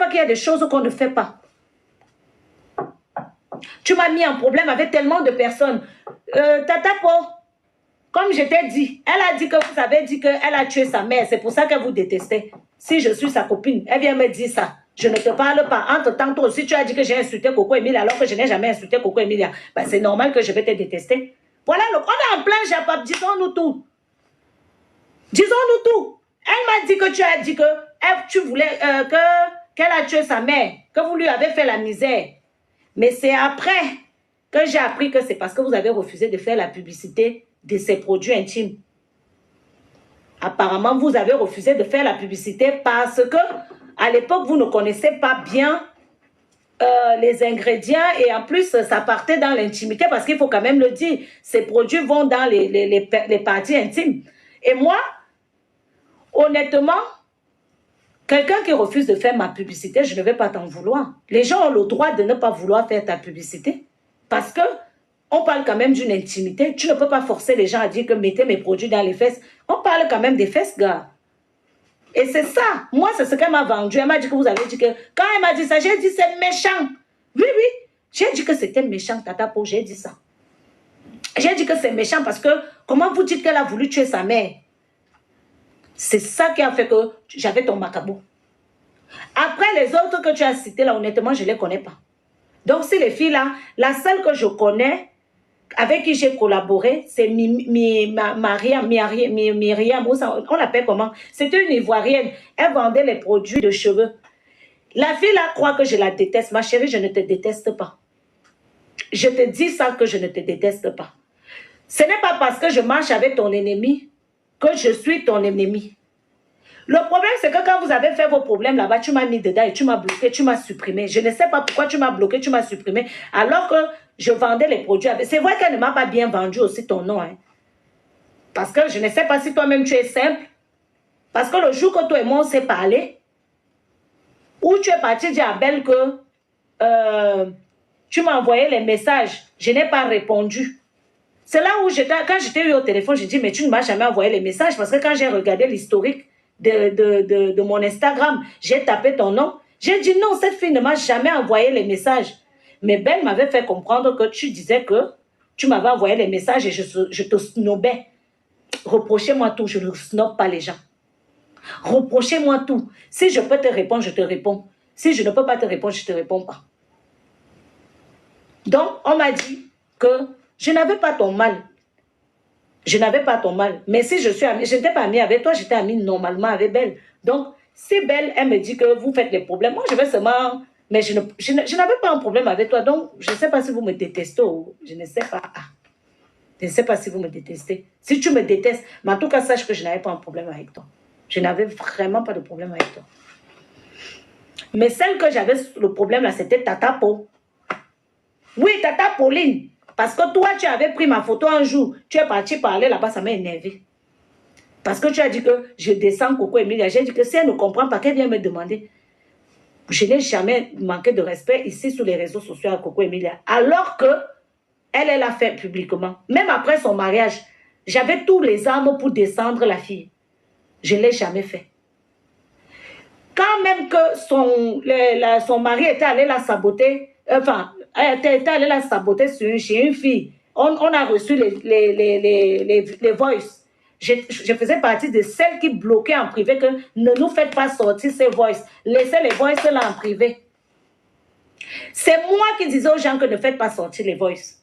qu'il y a des choses qu'on ne fait pas. Tu m'as mis en problème avec tellement de personnes. Tata Po, comme je t'ai dit, elle a dit que vous avez dit qu'elle a tué sa mère. C'est pour ça qu'elle vous détestait. Si je suis sa copine, elle vient me dire ça. Je ne te parle pas. Entre-temps, toi aussi, tu as dit que j'ai insulté Coco Emilia alors que je n'ai jamais insulté Coco Emilia. Ben, c'est normal que je vais te détester. Voilà, on est en plein Japap. Disons-nous tout. Disons-nous tout. Elle m'a dit que tu as dit que tu voulais qu'elle a tué sa mère, que vous lui avez fait la misère. Mais c'est après que j'ai appris que c'est parce que vous avez refusé de faire la publicité de ses produits intimes. Apparemment, vous avez refusé de faire la publicité parce que à l'époque, vous ne connaissez pas bien les ingrédients et en plus, ça partait dans l'intimité parce qu'il faut quand même le dire, ces produits vont dans les parties intimes. Et moi, honnêtement, quelqu'un qui refuse de faire ma publicité, je ne vais pas t'en vouloir. Les gens ont le droit de ne pas vouloir faire ta publicité parce que on parle quand même d'une intimité. Tu ne peux pas forcer les gens à dire que mettez mes produits dans les fesses. On parle quand même des fesses, gars. Et c'est ça. Moi, c'est ce qu'elle m'a vendu. Elle m'a dit que vous avez dit que... Quand elle m'a dit ça, j'ai dit c'est méchant. Oui, oui. J'ai dit que c'était méchant, Tata Po. J'ai dit ça. J'ai dit que c'est méchant parce que comment vous dites qu'elle a voulu tuer sa mère? C'est ça qui a fait que j'avais ton macabo. Après, les autres que tu as cités là, honnêtement, je ne les connais pas. Donc, si les filles là, la seule que je connais, avec qui j'ai collaboré, c'est Myriam, on l'appelle comment? C'était une Ivoirienne. Elle vendait les produits de cheveux. La fille là croit que je la déteste. Ma chérie, je ne te déteste pas. Je te dis ça que je ne te déteste pas. Ce n'est pas parce que je marche avec ton ennemi que je suis ton ennemi. Le problème, c'est que quand vous avez fait vos problèmes là-bas, tu m'as mis dedans et tu m'as bloqué, tu m'as supprimé. Je ne sais pas pourquoi tu m'as bloqué, tu m'as supprimé, alors que je vendais les produits. C'est vrai qu'elle ne m'a pas bien vendu aussi ton nom. Hein. Parce que je ne sais pas si toi-même tu es simple. Parce que le jour que toi et moi on s'est parlé, où tu es parti dire à Belle que tu m'as envoyé les messages, je n'ai pas répondu. C'est là où quand je t'ai eu au téléphone, j'ai dit, mais tu ne m'as jamais envoyé les messages. Parce que quand j'ai regardé l'historique de mon Instagram, j'ai tapé ton nom. J'ai dit, non, cette fille ne m'a jamais envoyé les messages. Mais Belle m'avait fait comprendre que tu disais que tu m'avais envoyé les messages et je te snobais. Reprochez-moi tout, je ne snobe pas les gens. Reprochez-moi tout. Si je peux te répondre, je te réponds. Si je ne peux pas te répondre, je ne te réponds pas. Donc, on m'a dit que je n'avais pas ton mal. Je n'avais pas ton mal. Mais si je suis amie, je n'étais pas amie avec toi, j'étais amie normalement avec Belle. Donc, si Belle, elle me dit que vous faites les problèmes, moi je vais seulement... Mais je n'avais pas un problème avec toi. Donc, je ne sais pas si vous me détestez ou je ne sais pas. Je ne sais pas si vous me détestez. Si tu me détestes, mais en tout cas, sache que je n'avais pas un problème avec toi. Je n'avais vraiment pas de problème avec toi. Mais celle que j'avais le problème là, c'était Tata Po. Oui, Tata Pauline. Parce que toi, tu avais pris ma photo un jour. Tu es parti parler là-bas, ça m'a énervé. Parce que tu as dit que je descends Coco Emilia. J'ai dit que si elle ne comprend pas, qu'elle vient me demander. Je n'ai jamais manqué de respect ici sur les réseaux sociaux à Coco Emilia. Alors que elle l'a fait publiquement. Même après son mariage, j'avais tous les armes pour descendre la fille. Je ne l'ai jamais fait. Quand même que son mari était allé la saboter, enfin, était allé la saboter chez une fille, on a reçu les voices. Je faisais partie de celles qui bloquaient en privé que ne nous faites pas sortir ces voices. Laissez les voices là en privé. C'est moi qui disais aux gens que ne faites pas sortir les voices.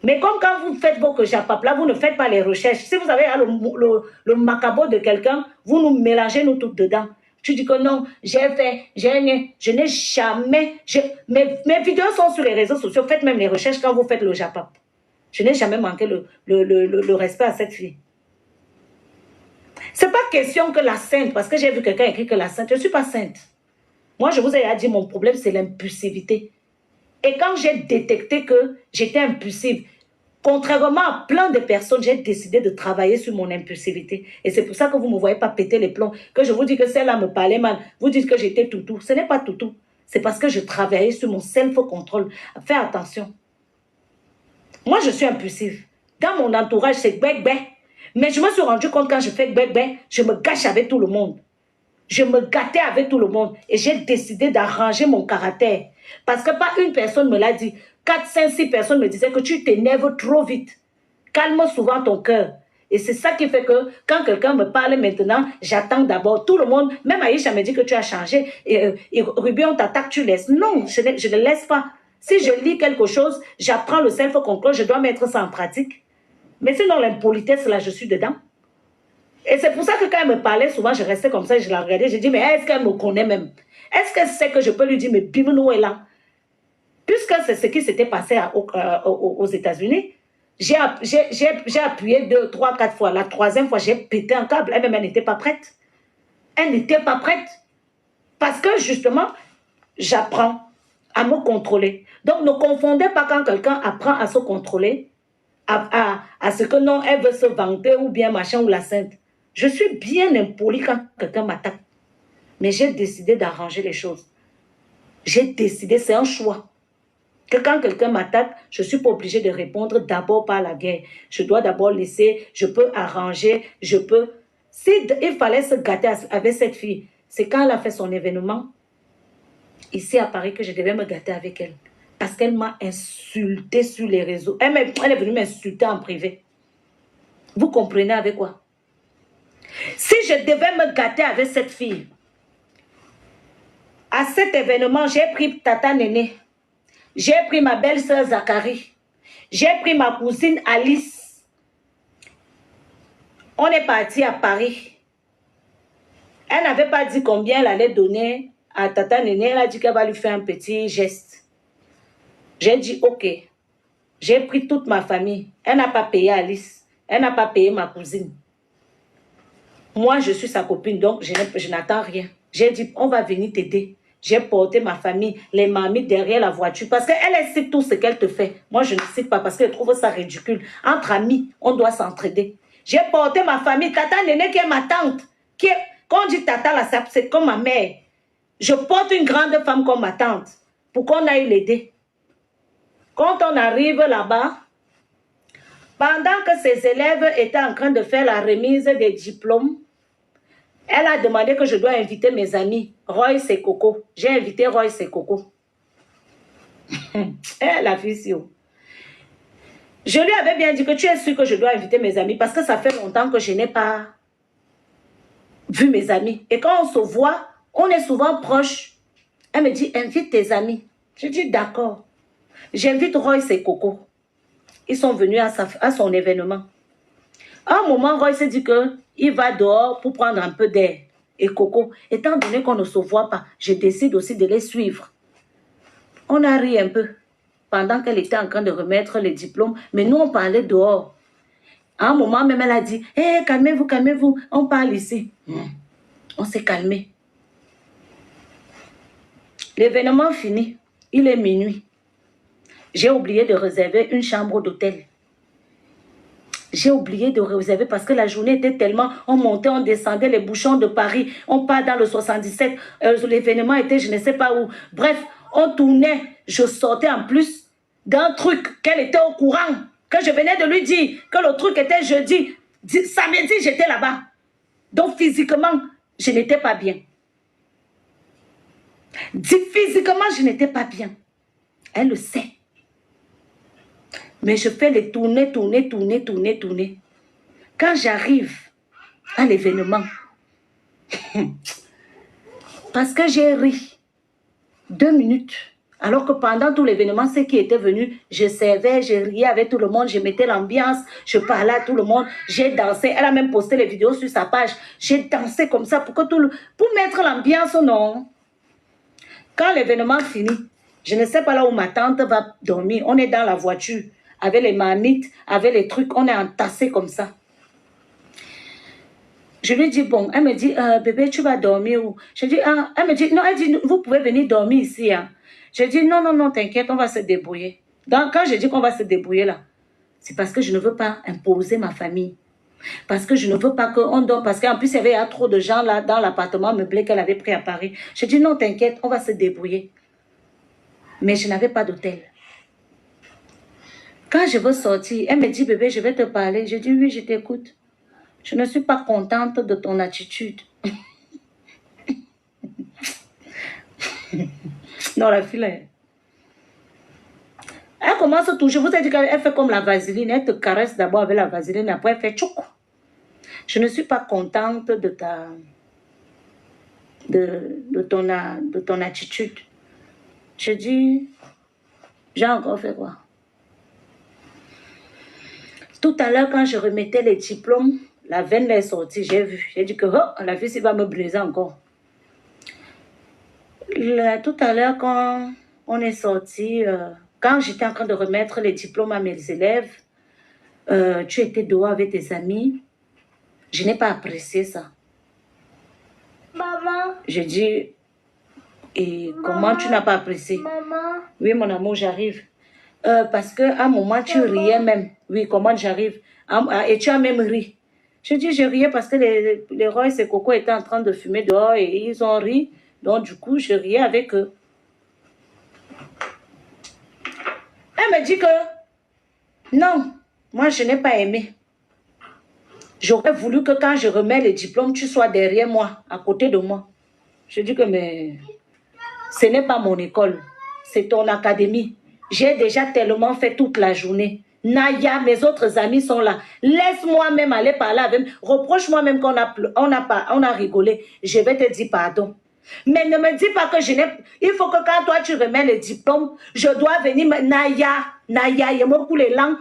Mais comme quand vous faites vos japap là, vous ne faites pas les recherches. Si vous avez le macabre de quelqu'un, vous nous mélangez nous toutes dedans. Tu dis que non, j'ai fait, je n'ai jamais... Mes vidéos sont sur les réseaux sociaux. Faites même les recherches quand vous faites le japap. Je n'ai jamais manqué le respect à cette fille. C'est pas question que la sainte, parce que j'ai vu quelqu'un écrire que la sainte, je ne suis pas sainte. Moi, je vous ai dit, mon problème, c'est l'impulsivité. Et quand j'ai détecté que j'étais impulsive, contrairement à plein de personnes, j'ai décidé de travailler sur mon impulsivité. Et c'est pour ça que vous ne me voyez pas péter les plombs. Que je vous dis que celle-là me parlait mal. Vous dites que j'étais toutou. Ce n'est pas toutou. C'est parce que je travaillais sur mon self-control. Fais attention. Moi, je suis impulsive. Dans mon entourage, c'est bec-bec. Mais je me suis rendu compte quand je fais bec-bec, je me gâche avec tout le monde. Je me gâtais avec tout le monde. Et j'ai décidé d'arranger mon caractère. Parce que pas une personne me l'a dit. 4, 5, 6 personnes me disaient que tu t'énerves trop vite. Calme souvent ton cœur. Et c'est ça qui fait que quand quelqu'un me parle maintenant, j'attends d'abord. Tout le monde, même Aïcha me dit que tu as changé. Et Ruby, on t'attaque, tu laisses. Non, je ne laisse pas. Si je lis quelque chose, j'apprends le self-control, je dois mettre ça en pratique. Mais sinon, l'impolitesse, là, je suis dedans. Et c'est pour ça que quand elle me parlait, souvent, je restais comme ça, je la regardais, je dis, mais est-ce qu'elle me connaît même? Est-ce qu'elle sait que je peux lui dire, mais Bimounou est là? Puisque c'est ce qui s'était passé aux États-Unis, j'ai appuyé 2, 3, 4 fois. La troisième fois, j'ai pété un câble. Elle-même, elle n'était pas prête. Elle n'était pas prête. Parce que, justement, j'apprends à me contrôler. Donc, ne confondez pas quand quelqu'un apprend à se contrôler, à ce que non, elle veut se vanter ou bien machin ou la sainte. Je suis bien impolie quand quelqu'un m'attaque. Mais j'ai décidé d'arranger les choses. J'ai décidé, c'est un choix. Que quand quelqu'un m'attaque, je ne suis pas obligée de répondre d'abord par la guerre. Je dois d'abord laisser, je peux arranger, je peux... S'il fallait se gâter avec cette fille, c'est quand elle a fait son événement, ici à Paris, que je devais me gâter avec elle. Parce qu'elle m'a insulté sur les réseaux. Elle est venue m'insulter en privé. Vous comprenez avec quoi? Si je devais me gâter avec cette fille, à cet événement, j'ai pris Tata Néné. J'ai pris ma belle-sœur Zachary. J'ai pris ma cousine Alice. On est parti à Paris. Elle n'avait pas dit combien elle allait donner à Tata Néné. Elle a dit qu'elle va lui faire un petit geste. J'ai dit ok. J'ai pris toute ma famille. Elle n'a pas payé Alice. Elle n'a pas payé ma cousine. Moi, je suis sa copine, donc je n'attends rien. J'ai dit, on va venir t'aider. J'ai porté ma famille, les mamies derrière la voiture. Parce qu'elle cite tout ce qu'elle te fait. Moi, je ne cite pas parce qu'elle trouve ça ridicule. Entre amis, on doit s'entraider. J'ai porté ma famille. Tata Néné, qui est ma tante. Quand on dit tata, là, c'est comme ma mère. Je porte une grande femme comme ma tante. Pour qu'on aille l'aider. Quand on arrive là-bas, pendant que ses élèves étaient en train de faire la remise des diplômes, elle a demandé que je dois inviter mes amis, Royce et Coco. J'ai invité Royce et Coco. La fille, si haut. Je lui avais bien dit que tu es sûr que je dois inviter mes amis parce que ça fait longtemps que je n'ai pas vu mes amis. Et quand on se voit, on est souvent proches. Elle me dit, invite tes amis. Je dis, d'accord. J'invite Royce et Coco. Ils sont venus à son événement. À un moment, Royce s'est dit qu'il va dehors pour prendre un peu d'air. Et Coco, étant donné qu'on ne se voit pas, je décide aussi de les suivre. On a ri un peu. pendant qu'elle était en train de remettre les diplômes. Mais nous, on parlait dehors. À un moment même, elle a dit, hé, calmez-vous, calmez-vous, on parle ici. On s'est calmé. L'événement fini, il est minuit. J'ai oublié de réserver une chambre d'hôtel. J'ai oublié de réserver parce que la journée était tellement... On montait, on descendait, les bouchons de Paris. On part dans le 77. L'événement était je ne sais pas où. Bref, on tournait. Je sortais en plus d'un truc qu'elle était au courant. Que je venais de lui dire. Que le truc était jeudi. Samedi, j'étais là-bas. Donc physiquement, je n'étais pas bien. Physiquement, je n'étais pas bien. Elle le sait. Mais je fais les tournées. Quand j'arrive à l'événement, parce que j'ai ri 2 minutes, alors que pendant tout l'événement, ceux qui étaient venus, je servais, je riais avec tout le monde, je mettais l'ambiance, je parlais à tout le monde, j'ai dansé. Elle a même posté les vidéos sur sa page. J'ai dansé comme ça pour mettre l'ambiance, non. Quand l'événement finit, je ne sais pas là où ma tante va dormir. On est dans la voiture, avec les marmites, avec les trucs, on est entassés comme ça. Je lui dis, bon, elle me dit, bébé, tu vas dormir où? Je dis, ah, elle me dit, non, elle dit, vous pouvez venir dormir ici. Hein. Je dis, non, t'inquiète, on va se débrouiller. Donc, quand je dis qu'on va se débrouiller là, c'est parce que je ne veux pas imposer ma famille. Parce que je ne veux pas qu'on dorme, parce qu'en plus, il y avait trop de gens là dans l'appartement meublé qu'elle avait pris à Paris. Je dis, non, t'inquiète, on va se débrouiller. Mais je n'avais pas d'hôtel. Quand je veux sortir, elle me dit, bébé, je vais te parler. Je dis, oui, je t'écoute. Je ne suis pas contente de ton attitude. Non, la fille, elle commence toujours. Je vous ai dit qu'elle fait comme la vaseline. Elle te caresse d'abord avec la vaseline, après elle fait tchouk. Je ne suis pas contente de ton attitude. Je dis, j'ai encore fait quoi? Tout à l'heure, quand je remettais les diplômes, la veine est sortie, j'ai vu. J'ai dit que oh, la fille, il va me briser encore. Tout à l'heure, quand on est sorti, quand j'étais en train de remettre les diplômes à mes élèves, tu étais dehors avec tes amis. Je n'ai pas apprécié ça. Maman. Je dis, et comment tu n'as pas apprécié? Maman. Oui, mon amour, j'arrive. Parce qu'à un moment, tu riais même. Oui, comment j'arrive? Et tu as même ri. Je dis, je riais parce que les Royce et Coco étaient en train de fumer dehors et ils ont ri. Donc, du coup, je riais avec eux. Elle me dit que non, moi, je n'ai pas aimé. J'aurais voulu que quand je remets les diplômes, tu sois derrière moi, à côté de moi. Je dis que mais ce n'est pas mon école, c'est ton académie. J'ai déjà tellement fait toute la journée. Naya, mes autres amis sont là. Laisse-moi même aller parler avec eux. Reproche-moi même qu'on a rigolé. Je vais te dire pardon. Mais ne me dis pas que je n'ai... Il faut que quand toi tu remets les diplômes, je dois venir... Naya, il me coule les langues.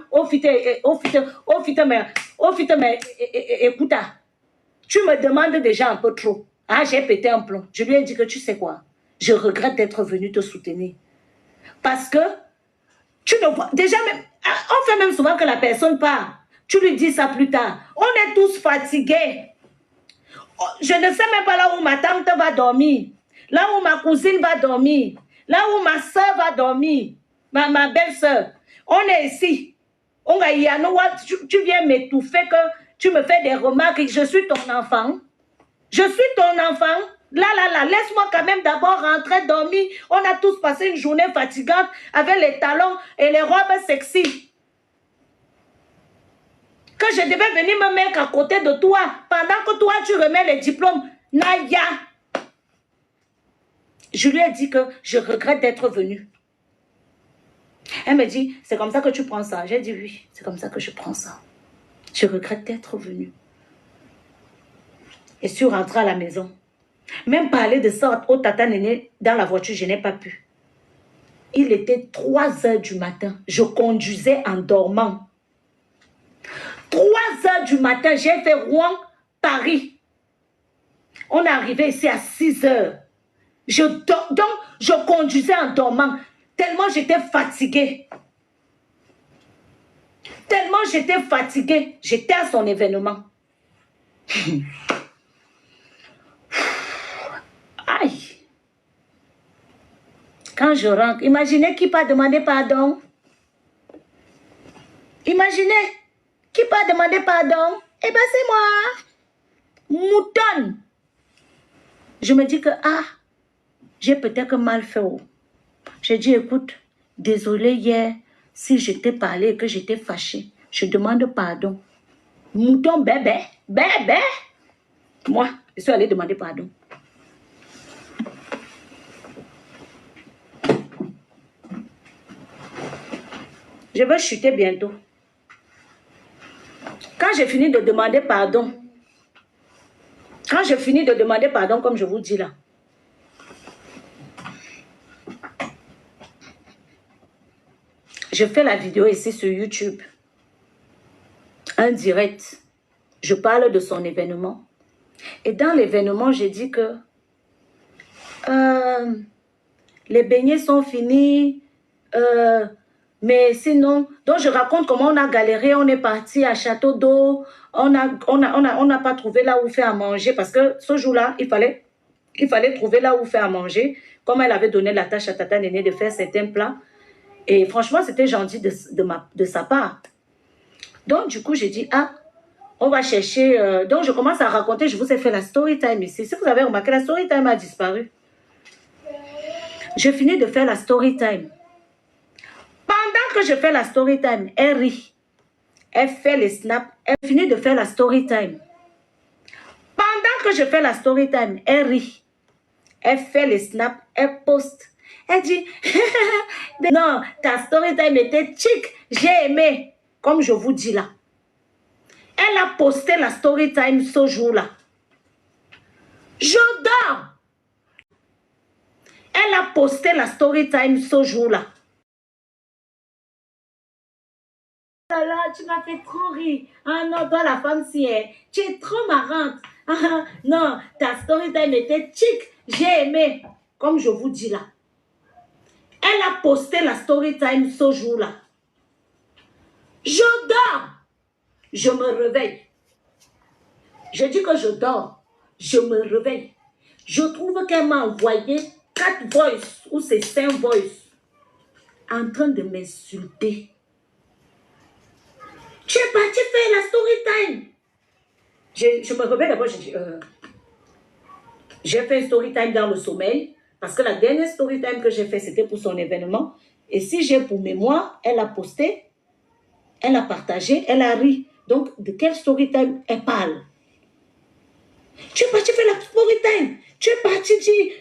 Écoute, tu me demandes déjà un peu trop. Ah, j'ai pété un plomb. Je lui ai dit que tu sais quoi? Je regrette d'être venu te soutenir. Parce que tu ne vois... Déjà, même, on fait même souvent que la personne part. Tu lui dis ça plus tard. On est tous fatigués. Je ne sais même pas là où ma tante va dormir. Là où ma cousine va dormir. Là où ma soeur va dormir. Ma belle-soeur. On est ici. Tu viens m'étouffer que tu me fais des remarques. Je suis ton enfant. Je suis ton enfant. Là, laisse-moi quand même d'abord rentrer dormir. On a tous passé une journée fatigante avec les talons et les robes sexy. Que je devais venir me mettre à côté de toi pendant que toi tu remets les diplômes. Naya. Je lui ai dit que je regrette d'être venue. Elle me dit, c'est comme ça que tu prends ça. J'ai dit oui, c'est comme ça que je prends ça. Je regrette d'être venue. Et suis rentrée à la maison. Même parler de ça au tata Néné dans la voiture, je n'ai pas pu. Il était 3 h du matin. Je conduisais en dormant. 3 h du matin, j'ai fait Rouen, Paris. On est arrivé ici à 6 h. Donc, je conduisais en dormant. Tellement j'étais fatiguée. Tellement j'étais fatiguée. J'étais à son événement. Aïe. Quand je rentre, imaginez qui peut demander pardon. Imaginez qui peut demander pardon. Eh bien, c'est moi. Moutonne. Je me dis que, j'ai peut-être mal fait. J'ai dit, écoute, désolé hier, si je t'ai parlé et que j'étais fâchée, je demande pardon. Mouton bébé, bébé. Moi, je suis allée demander pardon. Je vais chuter bientôt. Quand j'ai fini de demander pardon, comme je vous dis là, je fais la vidéo ici sur YouTube. Un direct. Je parle de son événement. Et dans l'événement, j'ai dit que les beignets sont finis. Mais sinon, donc je raconte comment on a galéré, on est parti à Château d'Eau, on n'a pas trouvé là où faire à manger parce que ce jour-là, il fallait trouver là où faire à manger, comme elle avait donné la tâche à Tata Néné de faire certains plats. Et franchement, c'était gentil de sa part. Donc, du coup, j'ai dit, on va chercher. Donc, je commence à raconter, je vous ai fait la story time ici. Si vous avez remarqué, la story time a disparu. J'ai fini de faire la story time. Pendant que je fais la story time, elle rit. Elle fait les snaps. Elle finit de faire la story time. Pendant que je fais la story time, elle rit. Elle fait les snaps. Elle poste. Elle dit, non, ta story time était chic. J'ai aimé. Comme je vous dis là. Elle a posté la story time ce jour-là. Je dors. Elle a posté la story time ce jour-là. Tu m'as fait trop rire. Ah non, toi la femme si tu es trop marrante. Ah non, ta story time était chic. J'ai aimé. Comme je vous dis là. Elle a posté la story time ce jour-là. Je dors. Je me réveille. Je dis que je dors. Je me réveille. Je trouve qu'elle m'a envoyé 4 voices ou c'est 5 voices en train de m'insulter. Tu es parti faire la story time. Je me réveille d'abord, je dis, j'ai fait une story time dans le sommeil, parce que la dernière story time que j'ai fait, c'était pour son événement. Et si j'ai pour mémoire, elle a posté, elle a partagé, elle a ri. Donc, de quelle story time elle parle? Tu es parti faire la story time. Tu es parti dire,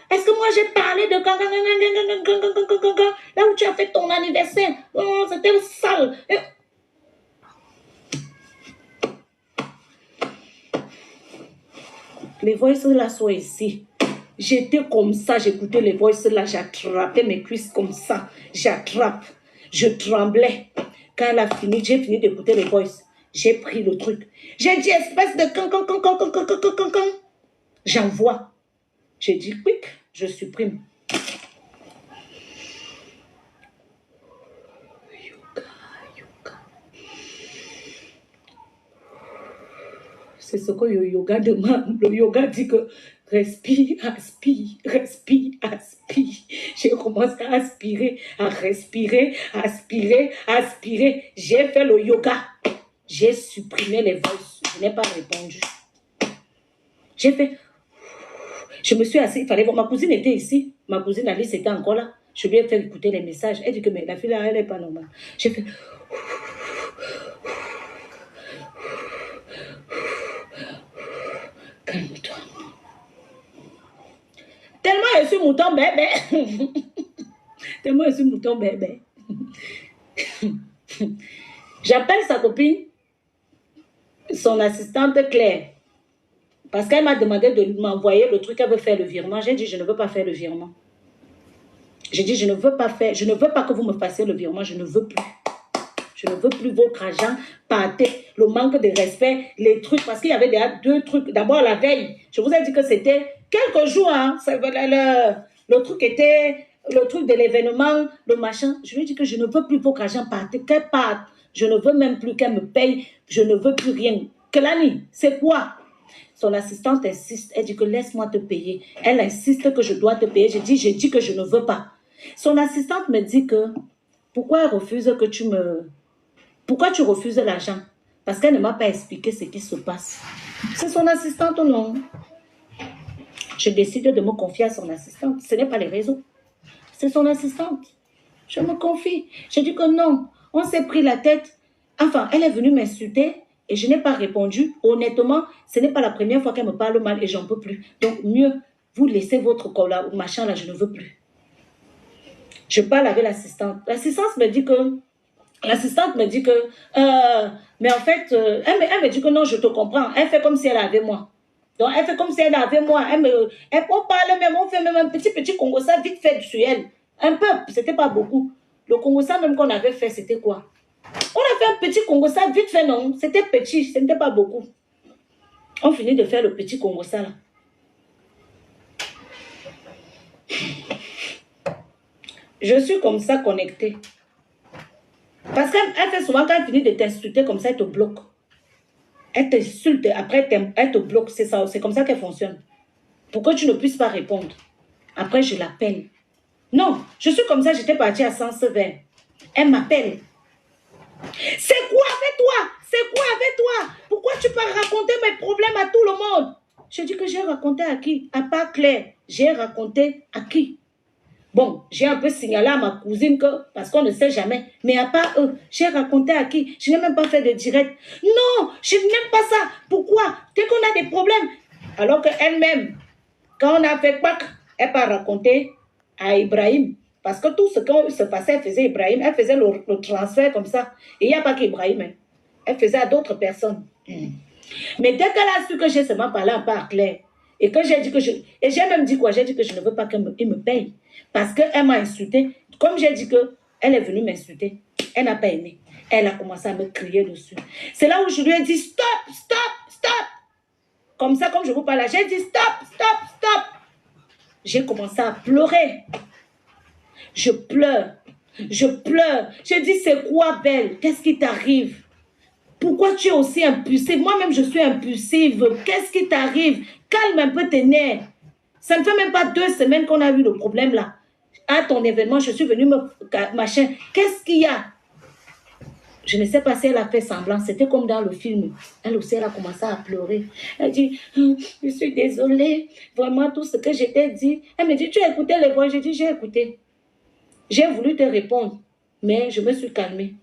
est-ce que moi j'ai parlé de là où tu as fait ton anniversaire? Oh, c'était sale. Les voices là sont ici. J'étais comme ça, j'écoutais les voices là, j'attrapais mes cuisses comme ça. J'attrape. Je tremblais. Quand elle a fini, j'ai fini d'écouter les voices. J'ai pris le truc. J'ai dit espèce de can. J'envoie. J'ai dit quick, je supprime. Yoga. C'est ce que le yoga demande. Le yoga dit que respire, aspire, respire, aspire. J'ai commencé à aspirer, à respirer, aspirer, aspirer. J'ai fait le yoga. J'ai supprimé les voices. Je n'ai pas répondu. J'ai fait... Je me suis assise. Il fallait voir. Ma cousine était ici. Ma cousine Alice était encore là. Je lui ai fait écouter les messages. Elle dit que mais la fille là, elle n'est pas normale. J'ai fait... Calme-toi. Tellement je suis mouton bébé. Tellement je suis mouton bébé. J'appelle sa copine, son assistante Claire, parce qu'elle m'a demandé de m'envoyer le truc, elle veut faire le virement. J'ai dit, je ne veux pas faire le virement. J'ai dit, je ne veux pas que vous me fassiez le virement, je ne veux plus. Je ne veux plus votre argent, partez, le manque de respect, les trucs, parce qu'il y avait déjà 2 trucs. D'abord, la veille, je vous ai dit que c'était quelques jours, hein, le truc était le truc de l'événement, le machin. Je lui ai dit que je ne veux plus pour qu'argent parte, qu'elle parte. Je ne veux même plus qu'elle me paye. Je ne veux plus rien. Kelani, c'est quoi? Son assistante insiste. Elle dit que laisse-moi te payer. Elle insiste que je dois te payer. J'ai dit que je ne veux pas. Son assistante me dit que pourquoi elle refuse que tu me... Pourquoi tu refuses l'argent? Parce qu'elle ne m'a pas expliqué ce qui se passe. C'est son assistante ou non? Je décide de me confier à son assistante. Ce n'est pas les réseaux. C'est son assistante. Je me confie. J'ai dit que non. On s'est pris la tête. Enfin, elle est venue m'insulter et je n'ai pas répondu. Honnêtement, ce n'est pas la première fois qu'elle me parle mal et j'en peux plus. Donc, mieux, vous laissez votre machin là, je ne veux plus. Je parle avec l'assistante. L'assistante me dit que... mais en fait, elle me dit que non, je te comprends. Elle fait comme si elle avait moi. Donc, elle fait comme si elle avait moi. On parle même, on fait même un petit Congossa vite fait sur elle. Un peu, c'était pas beaucoup. Le Congossa même qu'on avait fait, c'était quoi? On a fait un petit Congossa vite fait, non? C'était petit, ce n'était pas beaucoup. On finit de faire le petit Congossa là. Je suis comme ça connectée. Parce qu'elle fait souvent, quand elle finit de t'insulter comme ça, elle te bloque. Elle t'insulte, après elle te bloque, c'est ça, c'est comme ça qu'elle fonctionne. Pour que tu ne puisses pas répondre. Après, je l'appelle. Non, je suis comme ça, j'étais partie à Sens Vert. Elle m'appelle. C'est quoi avec toi? C'est quoi avec toi? Pourquoi tu peux raconter mes problèmes à tout le monde? Je dis que j'ai raconté à qui? À part Claire. J'ai raconté à qui? Bon, j'ai un peu signalé à ma cousine que, parce qu'on ne sait jamais, mais à part eux, j'ai raconté à qui? Je n'ai même pas fait de direct. Non, je n'aime pas ça. Pourquoi? Dès qu'on a des problèmes. Alors qu'elle-même, quand on a fait Pâques, elle pas raconté à Ibrahim. Parce que tout ce qui se passait, elle faisait Ibrahim. Elle faisait le transfert comme ça. Et il n'y a pas qu'Ibrahim. Hein. Elle faisait à d'autres personnes. Mais dès qu'elle a su que j'ai seulement parlé un peu à Claire, et que j'ai dit que et j'ai même dit quoi? J'ai dit que je ne veux pas qu'il me paye. Parce qu'elle m'a insulté. Comme j'ai dit qu'elle est venue m'insulter, elle n'a pas aimé. Elle a commencé à me crier dessus. C'est là où je lui ai dit stop, stop, stop. Comme ça, comme je vous parle là, j'ai dit stop, stop, stop. J'ai commencé à pleurer. Je pleure. Je pleure. Je dis c'est quoi, Belle? Qu'est-ce qui t'arrive? Pourquoi tu es aussi impulsive? Moi-même, je suis impulsive. Qu'est-ce qui t'arrive? Calme un peu tes nerfs. Ça ne fait même pas 2 semaines qu'on a eu le problème là. À ton événement, je suis venue machin. Qu'est-ce qu'il y a? Je ne sais pas si elle a fait semblant. C'était comme dans le film. Elle aussi, elle a commencé à pleurer. Elle dit, je suis désolée. Vraiment, tout ce que je t'ai dit. Elle me dit, tu as écouté les voix? J'ai dit, j'ai écouté. J'ai voulu te répondre. Mais je me suis calmée.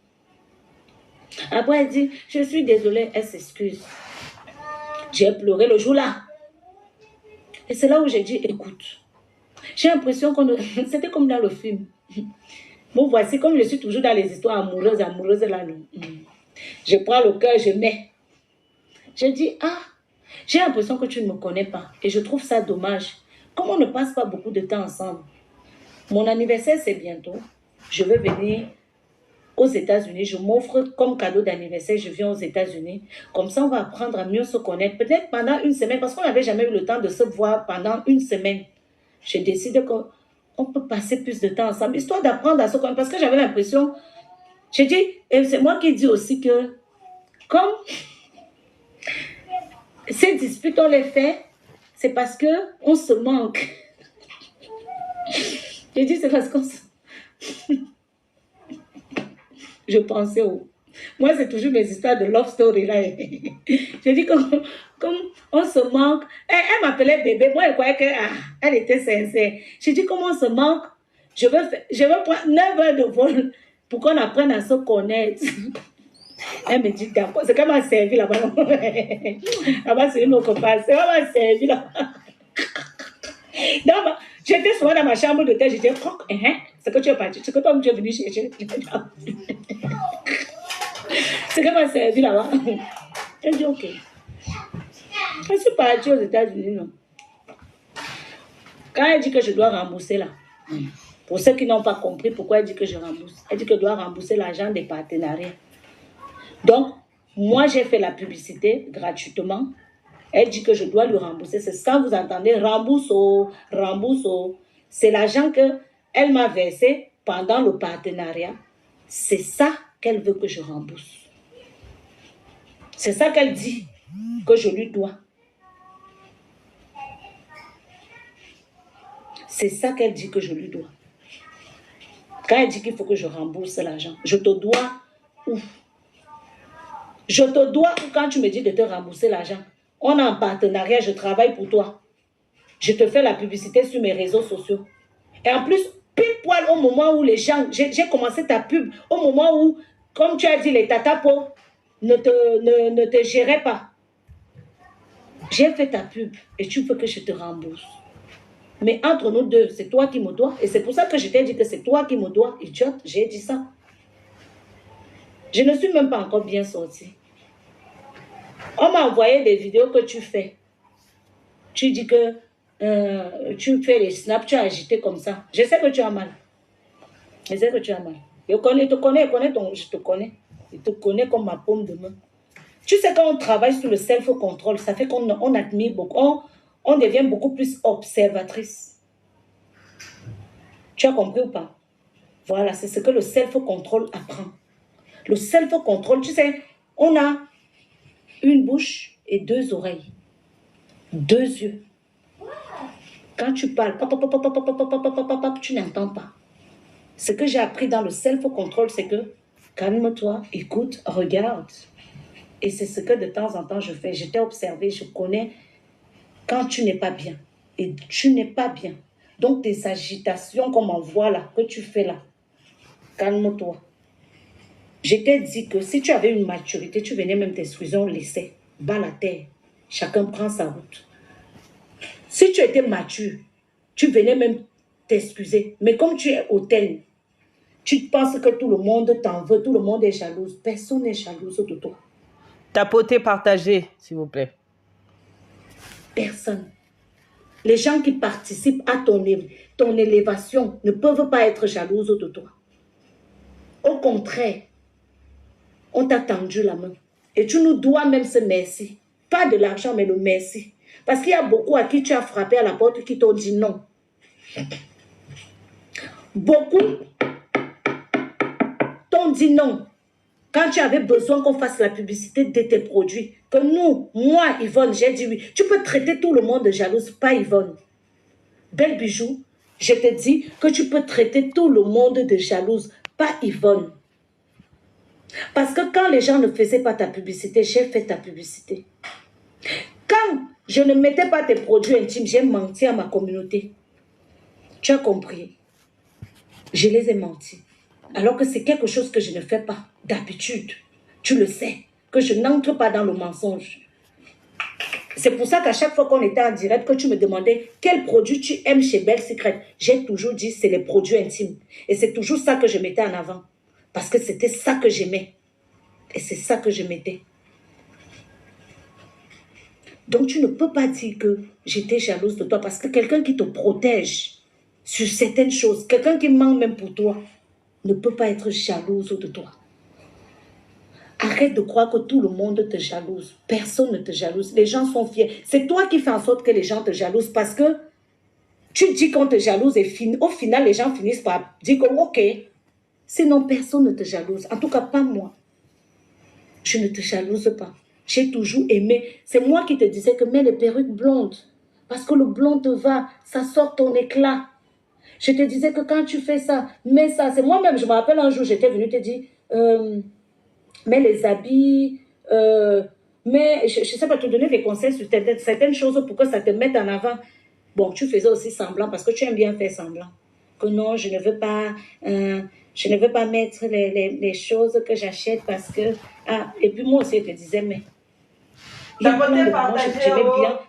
Après, elle dit, je suis désolée. Elle s'excuse. J'ai pleuré le jour-là. Et c'est là où j'ai dit, écoute. J'ai l'impression qu'on... C'était comme dans le film. Bon, voici, comme je suis toujours dans les histoires amoureuses là. Je prends le cœur, je mets. Je dis, j'ai l'impression que tu ne me connais pas. Et je trouve ça dommage. Comme on ne passe pas beaucoup de temps ensemble. Mon anniversaire, c'est bientôt. Je vais venir aux États-Unis. Je m'offre comme cadeau d'anniversaire, je viens aux États-Unis. Comme ça, on va apprendre à mieux se connaître. Peut-être pendant 1 semaine, parce qu'on n'avait jamais eu le temps de se voir pendant 1 semaine. Je décide qu'on peut passer plus de temps ensemble, histoire d'apprendre à se connaître. Parce que j'avais l'impression, j'ai dit, et c'est moi qui dis aussi que, comme ces disputes, on les fait, c'est parce qu'on se manque. J'ai dit, c'est parce qu'on se... Je pensais Moi, c'est toujours mes histoires de love story là. J'ai dit comme on se manque. Elle m'appelait bébé. Moi, elle croyait qu'elle était sincère. J'ai dit comment on se manque. Je veux prendre 9 heures de vol pour qu'on apprenne à se connaître. Elle me dit d'accord. C'est qu'elle m'a servi là-bas. Là-bas, c'est une autre phase. Elle m'a servi là-bas. J'étais souvent dans ma chambre de thé. Je disais, c'est que tu es parti. C'est que toi, tu es venu chercher. C'est qu'elle m'a servi là-bas. Elle dit, ok. Je suis partie aux États-Unis, non. Quand elle dit que je dois rembourser là, pour ceux qui n'ont pas compris pourquoi elle dit que je rembourse, elle dit que je dois rembourser l'argent des partenariats. Donc, moi, j'ai fait la publicité gratuitement. Elle dit que je dois lui rembourser. C'est ça, vous entendez, rembourse. C'est l'argent que elle m'a versé pendant le partenariat. C'est ça qu'elle veut que je rembourse. C'est ça qu'elle dit que je lui dois. C'est ça qu'elle dit que je lui dois. Quand elle dit qu'il faut que je rembourse l'argent, je te dois où? Je te dois où quand tu me dis de te rembourser l'argent? On est en partenariat, je travaille pour toi. Je te fais la publicité sur mes réseaux sociaux. Et en plus, pile poil au moment où les gens, j'ai commencé ta pub, au moment où, comme tu as dit, les tatapos ne te géraient pas. J'ai fait ta pub et tu veux que je te rembourse. Mais entre nous deux, c'est toi qui me dois. Et c'est pour ça que je t'ai dit que c'est toi qui me dois. Idiote, j'ai dit ça. Je ne suis même pas encore bien sortie. On m'a envoyé des vidéos que tu fais. Tu dis que tu fais les snaps, tu as agité comme ça. Je sais que tu as mal. Je sais que tu as mal. Je te connais, je te connais. Je te connais comme ma paume de main. Tu sais, quand on travaille sur le self-control, ça fait qu'on admire beaucoup. On devient beaucoup plus observatrice. Tu as compris ou pas? Voilà, c'est ce que le self-control apprend. Le self-control, tu sais, on a une bouche et deux oreilles, deux yeux. Quand tu parles, tu n'entends pas. Ce que j'ai appris dans le self-control, c'est que calme-toi, écoute, regarde. Et c'est ce que de temps en temps je fais. Je t'ai observé, je connais quand tu n'es pas bien. Et tu n'es pas bien. Donc tes agitations qu'on m'envoie là, que tu fais là, calme-toi. Je t'ai dit que si tu avais une maturité, tu venais même t'excuser, on laissait. Bas la terre. Chacun prend sa route. Si tu étais mature, tu venais même t'excuser. Mais comme tu es hautaine, tu penses que tout le monde t'en veut, tout le monde est jalouse. Personne n'est jalouse de toi. Tapoter, partager, s'il vous plaît. Personne. Les gens qui participent à ton élévation ne peuvent pas être jalouses de toi. Au contraire, on t'a tendu la main. Et tu nous dois même ce merci. Pas de l'argent, mais le merci. Parce qu'il y a beaucoup à qui tu as frappé à la porte qui t'ont dit non. Beaucoup t'ont dit non. Quand tu avais besoin qu'on fasse la publicité de tes produits, que nous, moi, Yvonne, j'ai dit oui. Tu peux traiter tout le monde de jalouse, pas Yvonne. Belle bijou, je te dis que tu peux traiter tout le monde de jalouse, pas Yvonne. Parce que quand les gens ne faisaient pas ta publicité, j'ai fait ta publicité. Quand je ne mettais pas tes produits intimes, j'ai menti à ma communauté. Tu as compris? Je les ai menti. Alors que c'est quelque chose que je ne fais pas d'habitude. Tu le sais, que je n'entre pas dans le mensonge. C'est pour ça qu'à chaque fois qu'on était en direct, que tu me demandais quel produit tu aimes chez Belle Secret, j'ai toujours dit c'est les produits intimes. Et c'est toujours ça que je mettais en avant. Parce que c'était ça que j'aimais. Et c'est ça que je mettais. Donc tu ne peux pas dire que j'étais jalouse de toi parce que quelqu'un qui te protège sur certaines choses, quelqu'un qui ment même pour toi, ne peut pas être jalouse de toi. Arrête de croire que tout le monde te jalouse. Personne ne te jalouse. Les gens sont fiers. C'est toi qui fais en sorte que les gens te jalousent parce que tu dis qu'on te jalouse et au final, les gens finissent par dire que ok. Sinon, personne ne te jalouse. En tout cas, pas moi. Je ne te jalouse pas. J'ai toujours aimé. C'est moi qui te disais que mets les perruques blondes. Parce que le blond te va. Ça sort ton éclat. Je te disais que quand tu fais ça, mets ça. C'est moi-même, je me rappelle un jour, j'étais venue te dire, mets les habits, mais je ne sais pas te donner des conseils sur certaines choses pour que ça te mette en avant. Bon, tu faisais aussi semblant parce que tu aimes bien faire semblant. Que non, je ne veux pas mettre les choses que j'achète parce que... Ah, et puis moi aussi, je te disais, mais... Il y a plein de moments, j'aimais bien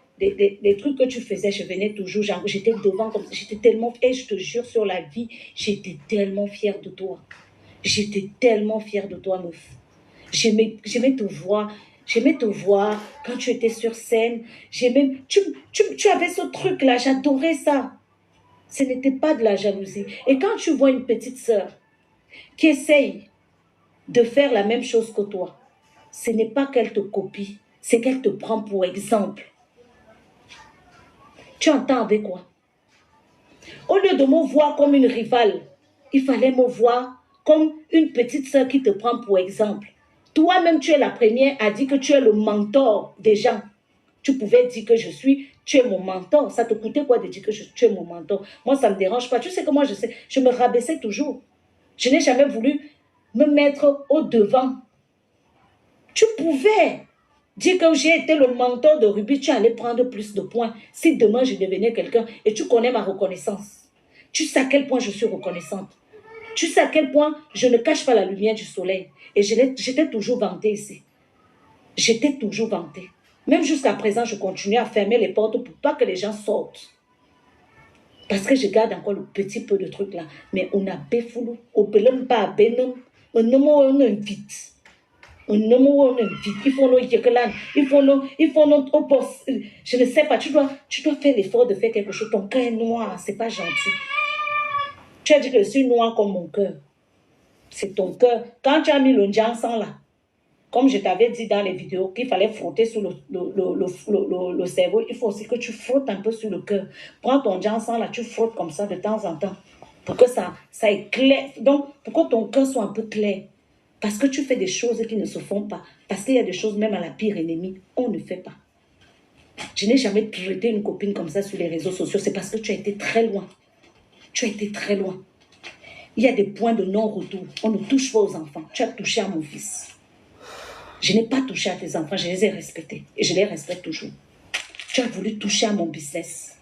les trucs que tu faisais, je venais toujours, j'étais devant comme ça, j'étais tellement... Et je te jure, sur la vie, j'étais tellement fière de toi. J'étais tellement fière de toi, meuf. J'aimais te voir. J'aimais te voir quand tu étais sur scène. Tu avais ce truc-là, j'adorais ça. Ce n'était pas de la jalousie. Et quand tu vois une petite sœur qui essaye de faire la même chose que toi, ce n'est pas qu'elle te copie, c'est qu'elle te prend pour exemple. Tu entends avec quoi? Au lieu de me voir comme une rivale, il fallait me voir comme une petite sœur qui te prend pour exemple. Toi-même, tu es la première à dire que tu es le mentor des gens. Tu pouvais dire que tu es mon mentor. Ça te coûtait quoi de dire que tu es mon mentor? Moi, ça ne me dérange pas. Tu sais que moi, je me rabaissais toujours. Je n'ai jamais voulu me mettre au devant. Tu pouvais dire que j'ai été le mentor de Ruby, tu allais prendre plus de points. Si demain, je devenais quelqu'un et tu connais ma reconnaissance. Tu sais à quel point je suis reconnaissante. Tu sais à quel point je ne cache pas la lumière du soleil. Et j'étais toujours vantée ici. J'étais toujours vantée. Même jusqu'à présent, je continue à fermer les portes pour pas que les gens sortent. Parce que je garde encore le petit peu de trucs là. Mais on a béfoulou. On peut même pas bénom. On invite. Il faut au poste. Je ne sais pas. Tu dois faire l'effort de faire quelque chose. Ton cœur est noir. C'est pas gentil. Tu as dit que je suis noir comme mon cœur. C'est ton cœur. Quand tu as mis le Jansan là, comme je t'avais dit dans les vidéos, qu'il fallait frotter sur le cerveau, il faut aussi que tu frottes un peu sur le cœur. Prends ton Jansan là, tu frottes comme ça de temps en temps. Pour que ça éclaire. Donc, pour que ton cœur soit un peu clair. Parce que tu fais des choses qui ne se font pas. Parce qu'il y a des choses, même à la pire ennemie, on ne fait pas. Je n'ai jamais traité une copine comme ça sur les réseaux sociaux. C'est parce que tu as été très loin. Tu as été très loin. Il y a des points de non-retour. On ne touche pas aux enfants. Tu as touché à mon fils. Je n'ai pas touché à tes enfants. Je les ai respectés. Et je les respecte toujours. Tu as voulu toucher à mon business.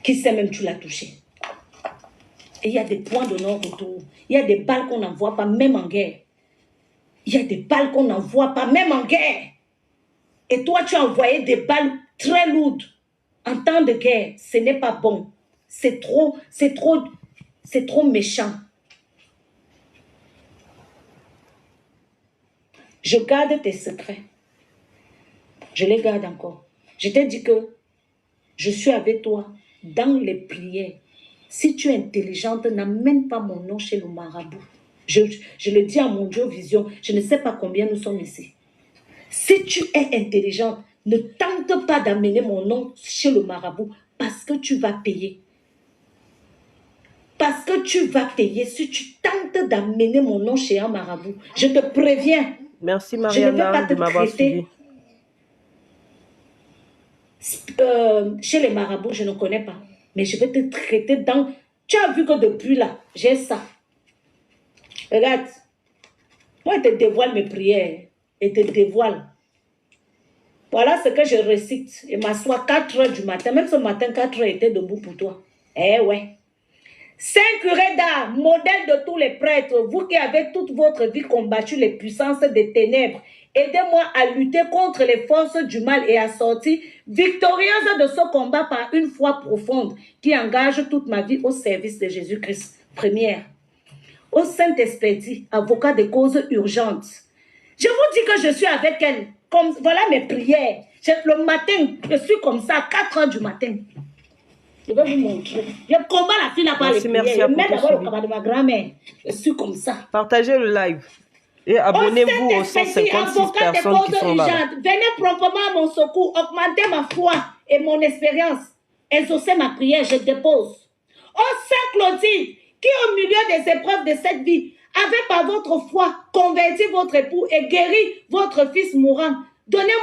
Qui sait même tu l'as touché. Et il y a des points de non-retour. Il y a des balles qu'on n'envoie pas, même en guerre. Il y a des balles qu'on n'envoie pas, même en guerre. Et toi, tu as envoyé des balles très lourdes. En temps de guerre, ce n'est pas bon. C'est trop méchant. Je garde tes secrets. Je les garde encore. Je t'ai dit que je suis avec toi dans les prières. Si tu es intelligente, n'amène pas mon nom chez le marabout. Je le dis à mon Dieu Vision, je ne sais pas combien nous sommes ici. Si tu es intelligente, ne tente pas d'amener mon nom chez le marabout parce que tu vas payer. Parce que tu vas payer si tu tentes d'amener mon nom chez un marabout. Je te préviens. Merci Mariana de m'avoir suivi. Chez les marabouts, je ne connais pas. Mais je vais te traiter dans... Tu as vu que depuis là, j'ai ça. Regarde. Moi, je te dévoile mes prières. Et te dévoile. Voilà ce que je récite. Et m'assois 4 heures du matin. Même ce matin, 4 heures était debout pour toi. Eh ouais. Saint curé d'art, modèle de tous les prêtres, vous qui avez toute votre vie combattu les puissances des ténèbres, aidez-moi à lutter contre les forces du mal et à sortir victorieuse de ce combat par une foi profonde qui engage toute ma vie au service de Jésus-Christ. Première. Au Saint-Esprit, avocat des causes urgentes. Je vous dis que je suis avec elle. Comme, voilà mes prières. Le matin, je suis comme ça, à 4 heures du matin. Je vais vous montrer. Je combats la fille là par les prières. Je mets d'abord le combat de ma grand-mère. Je suis comme ça. Partagez le live. Et abonnez-vous aux 156 personnes qui sont là. Venez promptement à mon secours, augmentez ma foi et mon espérance. Exaucez ma prière, je dépose. Ô Saint Claudine, qui au milieu des épreuves de cette vie, avait par votre foi converti votre époux et guéri votre fils mourant, donnez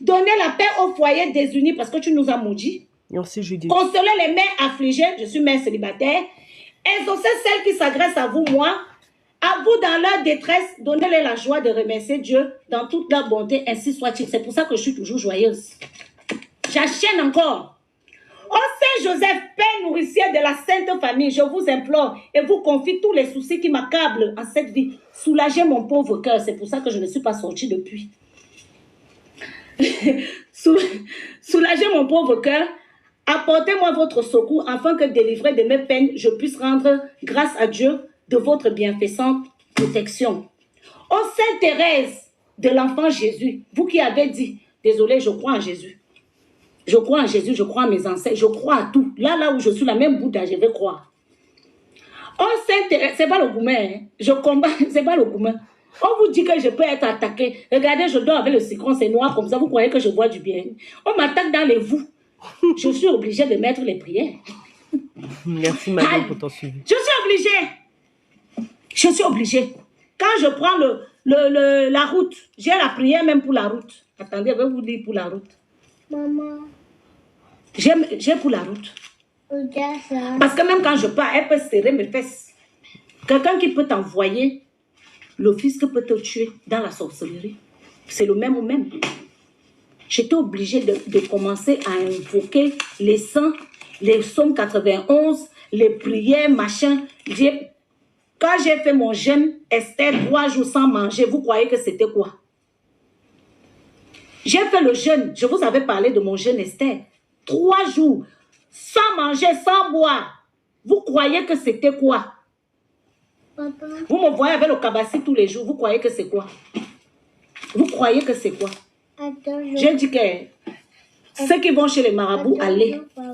la paix au foyer désuni parce que tu nous as maudits. Merci Judith. Consolez les mères affligées, je suis mère célibataire. Exaucez celles qui s'agressent à vous, moi. À vous dans leur détresse, donnez-leur la joie de remercier Dieu dans toute leur bonté, ainsi soit-il. C'est pour ça que je suis toujours joyeuse. J'enchaîne encore. Ô Saint Joseph, Père nourricier de la Sainte Famille, je vous implore et vous confie tous les soucis qui m'accablent en cette vie. Soulagez mon pauvre cœur, c'est pour ça que je ne suis pas sortie depuis. Soulagez mon pauvre cœur. Apportez-moi votre secours afin que, délivré de mes peines, je puisse rendre grâce à Dieu de votre bienfaisante protection. Ô Sainte Thérèse de l'enfant Jésus, vous qui avez dit, désolé, je crois en Jésus. Je crois en Jésus, je crois en mes ancêtres, je crois à tout. Là où je suis, la même Bouddha, je vais croire. Ô Sainte Thérèse, c'est pas le gourmet, hein? Je combat, c'est pas le gourmet. On vous dit que je peux être attaqué. Regardez, je dors avec le citron, c'est noir comme ça, vous croyez que je vois du bien. On m'attaque dans les voûtes. Je suis obligée de mettre les prières. Merci Marie Aïe, pour ton suivi. je suis obligée. Je suis obligée. Quand je prends la route, j'ai la prière même pour la route. Attendez, je vais vous dire pour la route. Maman, J'ai pour la route. regarde ça. Parce que même quand je pars, elle peut serrer mes fesses. Quelqu'un qui peut t'envoyer, le fisc peut te tuer dans la sorcellerie. C'est le même ou même. J'étais obligée de commencer à invoquer les saints, les psaumes 91, les prières, machin. Quand j'ai fait mon jeûne, Esther, 3 jours sans manger, vous croyez que c'était quoi? J'ai fait le jeûne, je vous avais parlé de mon jeûne Esther. 3 jours, sans manger, sans boire. Vous croyez que c'était quoi? Papa, Vous me voyez avec le cabassi tous les jours, vous croyez que c'est quoi? Vous croyez que c'est quoi? attends, J'ai dit que ceux qui vont chez les marabouts, allez. papa.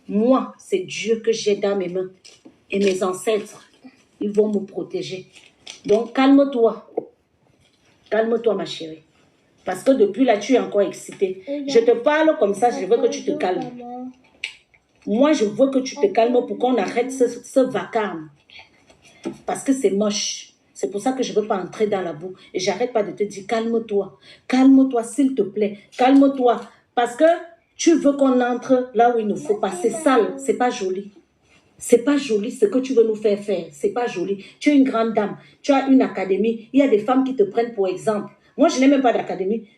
Moi, c'est Dieu que j'ai dans mes mains. Et mes ancêtres, ils vont me protéger. Donc, calme-toi. Calme-toi, ma chérie. Parce que depuis là, tu es encore excitée. Je te parle comme ça, je veux que tu te calmes. Moi, je veux que tu te calmes pour qu'on arrête ce vacarme. Parce que c'est moche. C'est pour ça que je ne veux pas entrer dans la boue. Et j'arrête pas de te dire, calme-toi. Calme-toi, s'il te plaît. Calme-toi. Parce que tu veux qu'on entre là où il ne faut pas. C'est sale, c'est pas joli. C'est pas joli ce que tu veux nous faire faire. C'est pas joli. Tu es une grande dame. Tu as une académie. Il y a des femmes qui te prennent pour exemple. Moi, je n'ai même pas d'académie.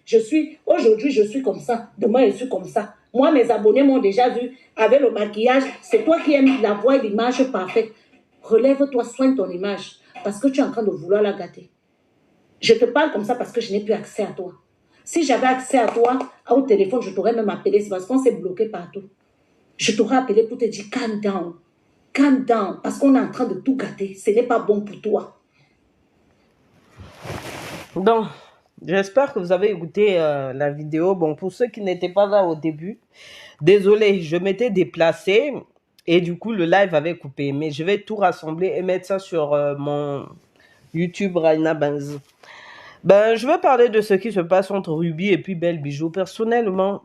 Aujourd'hui, je suis comme ça. Demain, je suis comme ça. Moi, mes abonnés m'ont déjà vu avec le maquillage. C'est toi qui aimes la voix et l'image parfaite. Relève-toi, soigne ton image. Parce que tu es en train de vouloir la gâter. Je te parle comme ça parce que je n'ai plus accès à toi. Si j'avais accès à toi, au téléphone, je t'aurais même appelé. C'est parce qu'on s'est bloqué partout. Je t'aurais appelé pour te dire, calm down. Calm down. Parce qu'on est en train de tout gâter. Ce n'est pas bon pour toi. Donc, j'espère que vous avez écouté la vidéo. Bon, pour ceux qui n'étaient pas là au début, désolé, je m'étais déplacé et du coup, le live avait coupé. Mais je vais tout rassembler et mettre ça sur mon YouTube Raina Benz. Ben, je vais parler de ce qui se passe entre Ruby et puis Belle Bijou. Personnellement,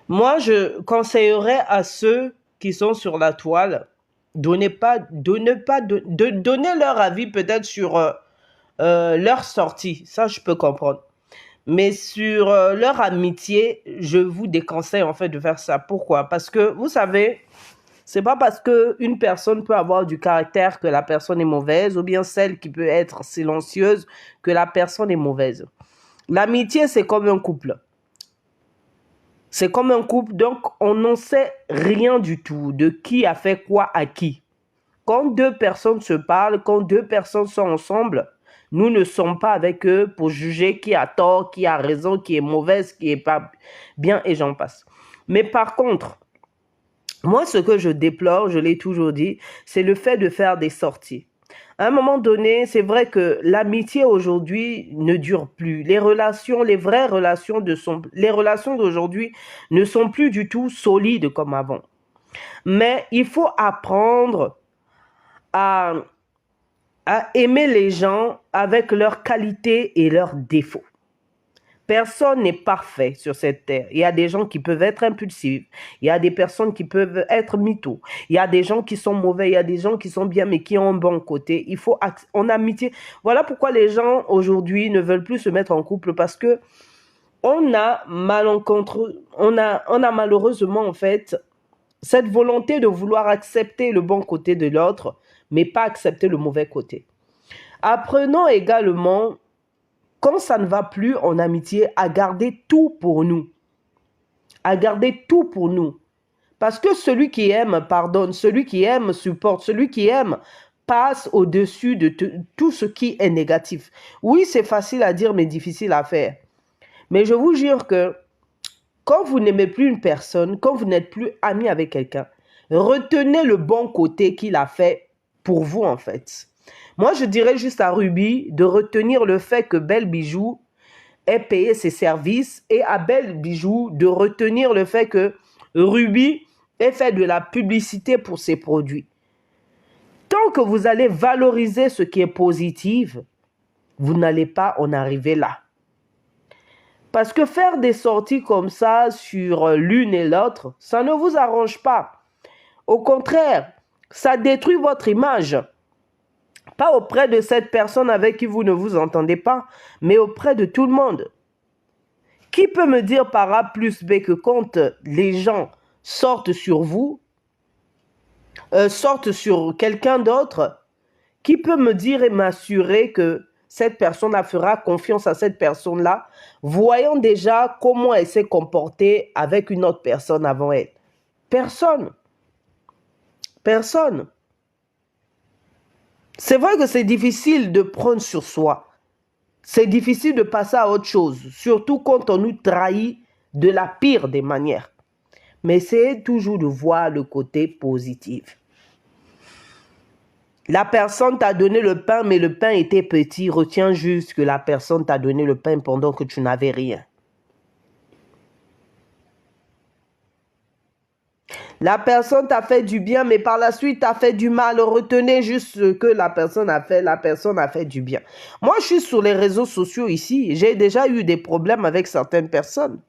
moi, je conseillerais à ceux qui sont sur la toile de donner leur avis peut-être sur leur sortie. Ça, je peux comprendre. Mais sur leur amitié, je vous déconseille en fait de faire ça. Pourquoi? Parce que, vous savez, c'est pas parce qu'une personne peut avoir du caractère que la personne est mauvaise, ou bien celle qui peut être silencieuse que la personne est mauvaise. L'amitié, c'est comme un couple. C'est comme un couple, donc on n'en sait rien du tout de qui a fait quoi à qui. Quand deux personnes se parlent, quand deux personnes sont ensemble, nous ne sommes pas avec eux pour juger qui a tort, qui a raison, qui est mauvaise, qui est pas bien, et j'en passe. Mais par contre, moi, ce que je déplore, je l'ai toujours dit, c'est le fait de faire des sorties. À un moment donné, c'est vrai que l'amitié aujourd'hui ne dure plus. Les relations, les vraies relations, les relations d'aujourd'hui ne sont plus du tout solides comme avant. Mais il faut apprendre à aimer les gens avec leurs qualités et leurs défauts. Personne n'est parfait sur cette terre. Il y a des gens qui peuvent être impulsifs. Il y a des personnes qui peuvent être mythos. Il y a des gens qui sont mauvais. Il y a des gens qui sont bien mais qui ont un bon côté. Il faut en amitié. Voilà pourquoi les gens aujourd'hui ne veulent plus se mettre en couple, parce que on a malheureusement en fait cette volonté de vouloir accepter le bon côté de l'autre, mais pas accepter le mauvais côté. Apprenons également, quand ça ne va plus en amitié, à garder tout pour nous. À garder tout pour nous. Parce que celui qui aime pardonne, celui qui aime supporte, celui qui aime passe au-dessus de tout ce qui est négatif. Oui, c'est facile à dire, mais difficile à faire. Mais je vous jure que quand vous n'aimez plus une personne, quand vous n'êtes plus ami avec quelqu'un, retenez le bon côté qu'il a fait pour vous en fait. Moi, je dirais juste à Ruby de retenir le fait que Belle Bijou ait payé ses services, et à Belle Bijou de retenir le fait que Ruby ait fait de la publicité pour ses produits. Tant que vous allez valoriser ce qui est positif, vous n'allez pas en arriver là. Parce que faire des sorties comme ça sur l'une et l'autre, ça ne vous arrange pas. Au contraire, ça détruit votre image. Pas auprès de cette personne avec qui vous ne vous entendez pas, mais auprès de tout le monde. Qui peut me dire par A plus B que quand les gens sortent sur vous, sortent sur quelqu'un d'autre, qui peut me dire et m'assurer que cette personne-là fera confiance à cette personne-là, voyant déjà comment elle s'est comportée avec une autre personne avant elle? Personne. Personne. C'est vrai que c'est difficile de prendre sur soi. C'est difficile de passer à autre chose, surtout quand on nous trahit de la pire des manières. Mais essayez toujours de voir le côté positif. La personne t'a donné le pain, mais le pain était petit. Retiens juste que la personne t'a donné le pain pendant que tu n'avais rien. La personne t'a fait du bien, mais par la suite t'a fait du mal. Retenez juste ce que la personne a fait. La personne a fait du bien. Moi, je suis sur les réseaux sociaux ici. J'ai déjà eu des problèmes avec certaines personnes.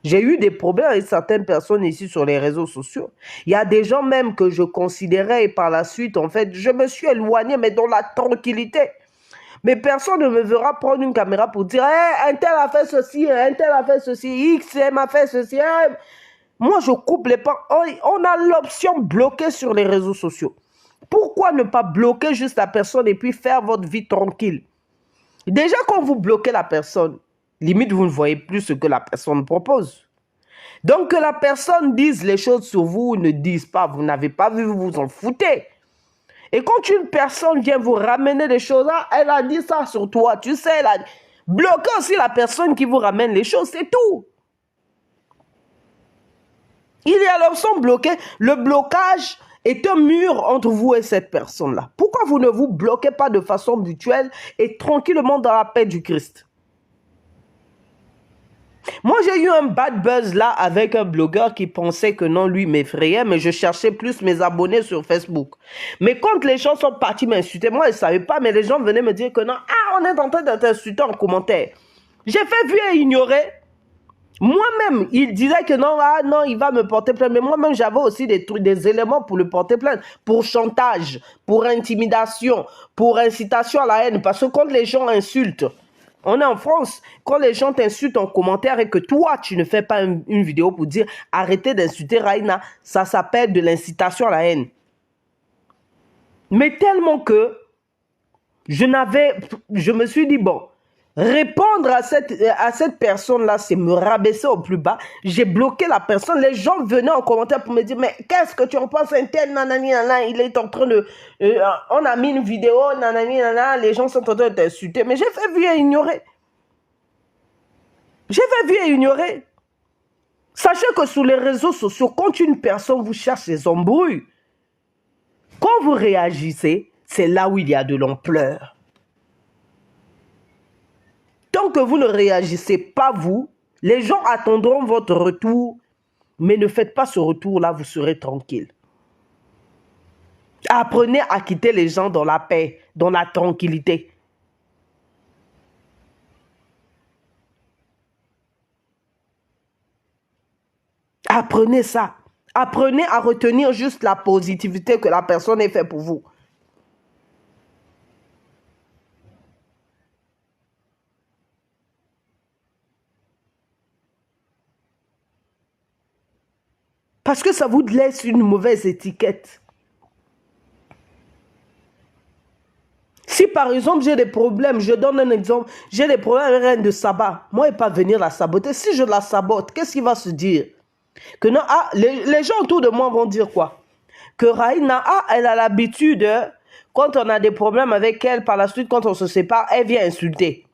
J'ai eu des problèmes avec certaines personnes ici sur les réseaux sociaux. Il y a des gens même que je considérais et par la suite, en fait, je me suis éloigné, mais dans la tranquillité. Mais personne ne me verra prendre une caméra pour dire hey, « un tel a fait ceci, un tel a fait ceci, XM a fait ceci. Hey. » Moi, je coupe les pas. On a l'option bloquée sur les réseaux sociaux. Pourquoi ne pas bloquer juste la personne et puis faire votre vie tranquille? Déjà, quand vous bloquez la personne, limite, vous ne voyez plus ce que la personne propose. Donc, que la personne dise les choses sur vous ou ne dise pas, vous n'avez pas vu, vous vous en foutez. Et quand une personne vient vous ramener des choses, là, elle a dit ça sur toi, tu sais, elle a... bloquez aussi la personne qui vous ramène les choses, c'est tout. Il y a l'option bloquée. Le blocage est un mur entre vous et cette personne-là. Pourquoi vous ne vous bloquez pas de façon mutuelle et tranquillement dans la paix du Christ? Moi, j'ai eu un bad buzz là avec un blogueur qui pensait que non, lui m'effrayait, mais je cherchais plus mes abonnés sur Facebook. Mais quand les gens sont partis m'insulter, moi, je ne savais pas, mais les gens venaient me dire que non, on est en train de t'insulter en commentaire. J'ai fait vu et ignorer. Moi-même, il disait que non, non, il va me porter plainte. Mais moi-même, j'avais aussi des éléments pour le porter plainte. Pour chantage, pour intimidation, pour incitation à la haine. Parce que quand les gens insultent, on est en France, quand les gens t'insultent en commentaire et que toi, tu ne fais pas une vidéo pour dire arrêtez d'insulter Raina, ça s'appelle de l'incitation à la haine. Mais tellement que je me suis dit, bon, répondre à cette personne-là, c'est me rabaisser au plus bas. J'ai bloqué la personne. Les gens venaient en commentaire pour me dire, mais qu'est-ce que tu en penses, un tel nanani, nanana, il est en train de... on a mis une vidéo, nanani, nanana, les gens sont en train de t'insulter. Mais j'ai fait vu et ignorer. J'ai fait vu et ignorer. Sachez que sur les réseaux sociaux, quand une personne vous cherche les embrouilles, quand vous réagissez, c'est là où il y a de l'ampleur. Tant que vous ne réagissez pas, vous, les gens attendront votre retour, mais ne faites pas ce retour-là, vous serez tranquille. Apprenez à quitter les gens dans la paix, dans la tranquillité. Apprenez ça. Apprenez à retenir juste la positivité que la personne ait fait pour vous. Parce que ça vous laisse une mauvaise étiquette. Si par exemple j'ai des problèmes, je donne un exemple, j'ai des problèmes avec Reine de Saba, moi, il ne va pas venir la saboter. Si je la sabote, qu'est-ce qu'il va se dire? Que non, les gens autour de moi vont dire quoi? Que Raina, elle a l'habitude, quand on a des problèmes avec elle, par la suite, quand on se sépare, elle vient insulter.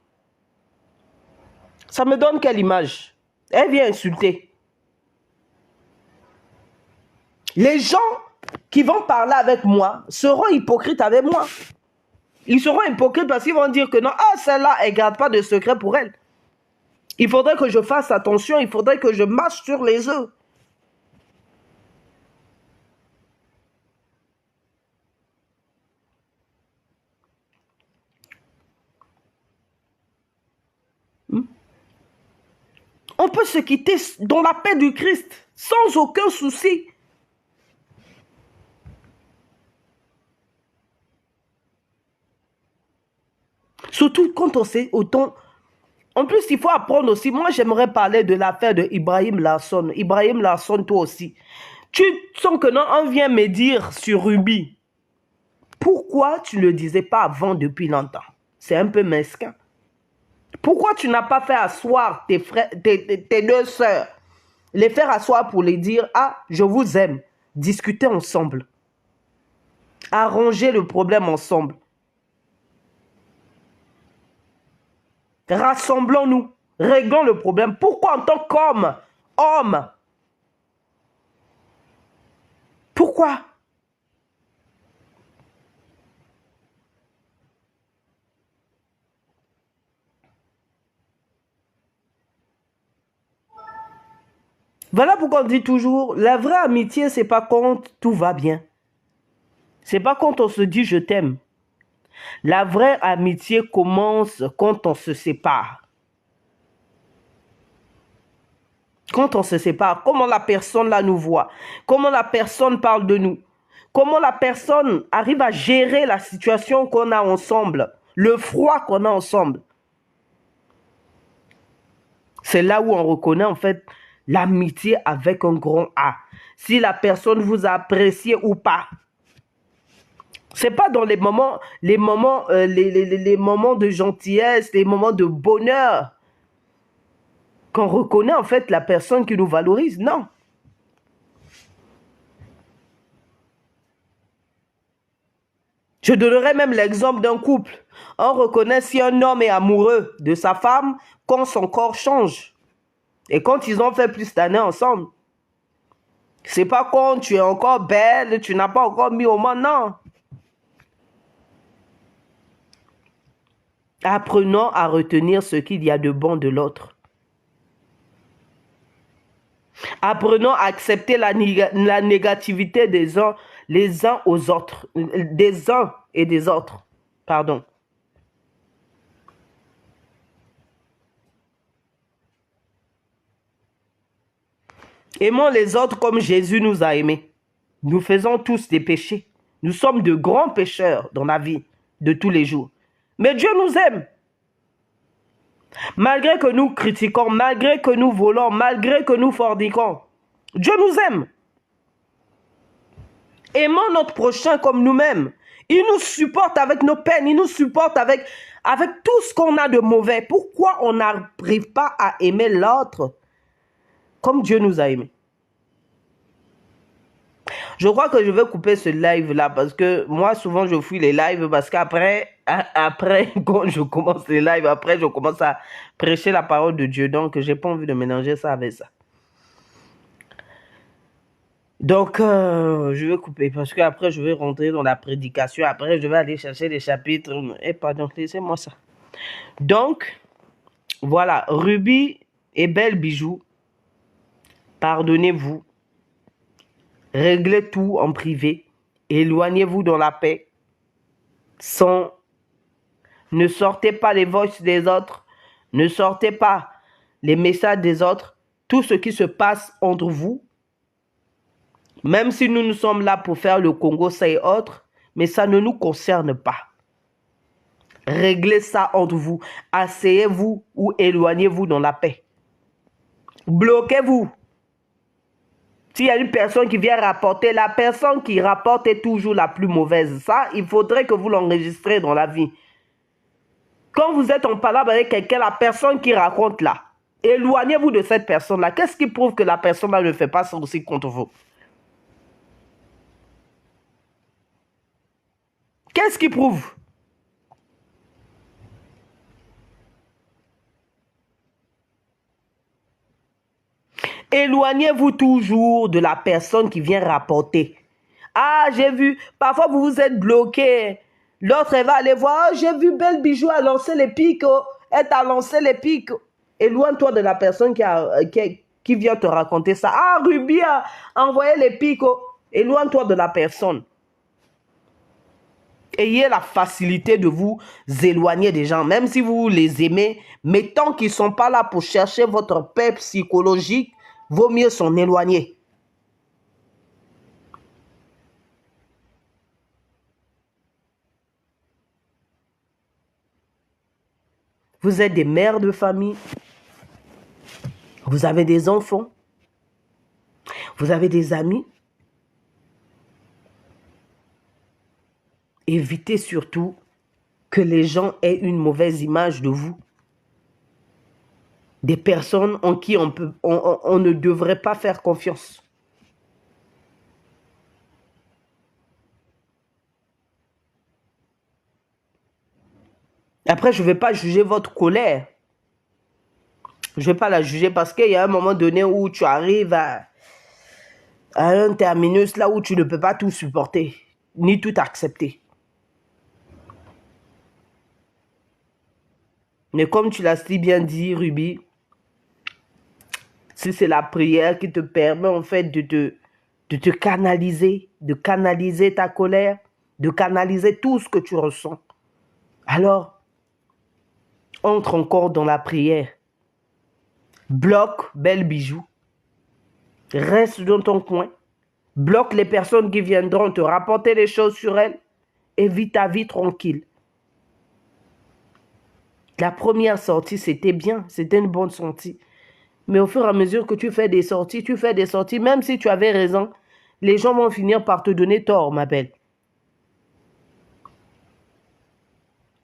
Ça me donne quelle image? Elle vient insulter. Les gens qui vont parler avec moi seront hypocrites avec moi. Ils seront hypocrites parce qu'ils vont dire que non, celle-là, elle ne garde pas de secret pour elle. Il faudrait que je fasse attention, il faudrait que je marche sur les œufs. On peut se quitter dans la paix du Christ, sans aucun souci. Surtout quand on sait autant. En plus, il faut apprendre aussi. Moi, j'aimerais parler de l'affaire de Ibrahim Larson. Ibrahim Larson, toi aussi. Tu sens que non, on vient me dire sur Ruby. Pourquoi tu ne le disais pas avant depuis longtemps? C'est un peu mesquin. Pourquoi tu n'as pas fait asseoir tes frères, tes deux sœurs, les faire asseoir pour les dire, ah, je vous aime. Discuter ensemble. Arranger le problème ensemble. Rassemblons-nous. Réglons le problème. Pourquoi en tant qu'homme, homme? Pourquoi? Voilà pourquoi on dit toujours, la vraie amitié, c'est pas quand tout va bien. C'est pas quand on se dit je t'aime. La vraie amitié commence quand on se sépare. Quand on se sépare, comment la personne là nous voit, comment la personne parle de nous, comment la personne arrive à gérer la situation qu'on a ensemble, le froid qu'on a ensemble. C'est là où on reconnaît en fait l'amitié avec un grand A. Si la personne vous a apprécié ou pas. C'est pas dans les moments de gentillesse, les moments de bonheur qu'on reconnaît en fait la personne qui nous valorise. Non. Je donnerai même l'exemple d'un couple. On reconnaît si un homme est amoureux de sa femme quand son corps change. Et quand ils ont fait plus d'années ensemble. C'est pas quand tu es encore belle, tu n'as pas encore mis au monde, non. Apprenons à retenir ce qu'il y a de bon de l'autre. Apprenons à accepter la négativité des uns, les uns aux autres. Des uns et des autres. Pardon. Aimons les autres comme Jésus nous a aimés. Nous faisons tous des péchés. Nous sommes de grands pécheurs dans la vie de tous les jours. Mais Dieu nous aime. Malgré que nous critiquons, malgré que nous volons, malgré que nous forniquons, Dieu nous aime. Aimons notre prochain comme nous-mêmes. Il nous supporte avec nos peines, il nous supporte avec tout ce qu'on a de mauvais. Pourquoi on n'arrive pas à aimer l'autre comme Dieu nous a aimés? Je crois que je vais couper ce live-là parce que moi, souvent, je fuis les lives parce qu'après, quand je commence les lives, après, je commence à prêcher la parole de Dieu. Donc, j'ai pas envie de mélanger ça avec ça. Donc, je vais couper parce qu'après, je vais rentrer dans la prédication. Après, je vais aller chercher les chapitres. Eh, pardon, laissez-moi ça. Donc, voilà, Ruby et Belle Bijou, pardonnez-vous. Réglez tout en privé. Éloignez-vous dans la paix. Ne sortez pas les voix des autres. Ne sortez pas les messages des autres. Tout ce qui se passe entre vous. Même si nous sommes là pour faire le Congo, ça et autres. Mais ça ne nous concerne pas. Réglez ça entre vous. Asseyez-vous ou éloignez-vous dans la paix. Bloquez-vous. S'il y a une personne qui vient rapporter, la personne qui rapporte est toujours la plus mauvaise. Ça, il faudrait que vous l'enregistrez dans la vie. Quand vous êtes en palabre avec quelqu'un, la personne qui raconte là, éloignez-vous de cette personne-là. Qu'est-ce qui prouve que la personne-là ne fait pas ça aussi contre vous? Qu'est-ce qui prouve? Éloignez-vous toujours de la personne qui vient rapporter. Ah, j'ai vu, parfois vous vous êtes bloqué. L'autre, elle va aller voir, oh, j'ai vu Belle Bijou a lancé les pics. Oh. Elle t'a lancé les pics. Éloigne-toi de la personne qui vient te raconter ça. Ah, Ruby a envoyé les pics. Oh. Éloigne-toi de la personne. Ayez la facilité de vous éloigner des gens, même si vous les aimez, mais tant qu'ils ne sont pas là pour chercher votre paix psychologique, vaut mieux s'en éloigner. Vous êtes des mères de famille. Vous avez des enfants. Vous avez des amis. Évitez surtout que les gens aient une mauvaise image de vous. Des personnes en qui on ne devrait pas faire confiance. Après, je ne vais pas juger votre colère. Je ne vais pas la juger parce qu'il y a un moment donné où tu arrives à un terminus là où tu ne peux pas tout supporter, ni tout accepter. Mais comme tu l'as si bien dit, Ruby, si c'est la prière qui te permet en fait de te canaliser, de canaliser ta colère, de canaliser tout ce que tu ressens, alors entre encore dans la prière. Bloque Belle Bijou. Reste dans ton coin. Bloque les personnes qui viendront te rapporter les choses sur elles et vis ta vie tranquille. La première sortie, c'était bien. C'était une bonne sortie. Mais au fur et à mesure que tu fais des sorties, même si tu avais raison, les gens vont finir par te donner tort, ma belle.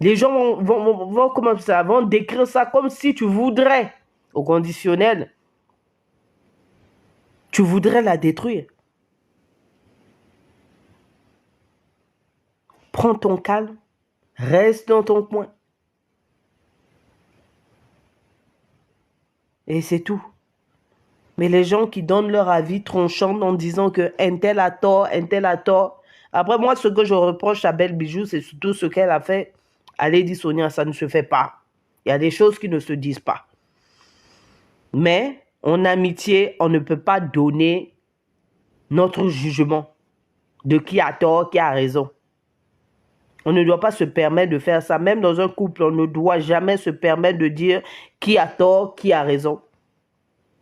Les gens vont décrire ça comme si tu voudrais, au conditionnel, tu voudrais la détruire. Prends ton calme, reste dans ton coin. Et c'est tout. Mais les gens qui donnent leur avis tranchant en disant que un tel a tort, un tel a tort. Après, moi, ce que je reproche à Belle Bijou, c'est surtout ce qu'elle a fait à Lady Sonia. Ça ne se fait pas. Il y a des choses qui ne se disent pas. Mais en amitié, on ne peut pas donner notre jugement de qui a tort, qui a raison. On ne doit pas se permettre de faire ça. Même dans un couple, on ne doit jamais se permettre de dire qui a tort, qui a raison.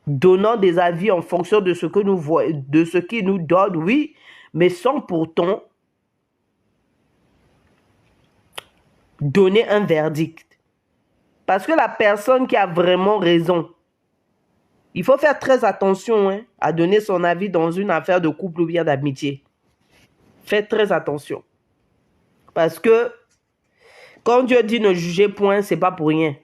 Donnant des avis en fonction de ce que nous voyons, de ce qui nous donne, oui, mais sans pourtant donner un verdict. Parce que la personne qui a vraiment raison, il faut faire très attention à donner son avis dans une affaire de couple ou bien d'amitié. Faites très attention. Parce que quand Dieu dit ne jugez point, ce n'est pas pour rien.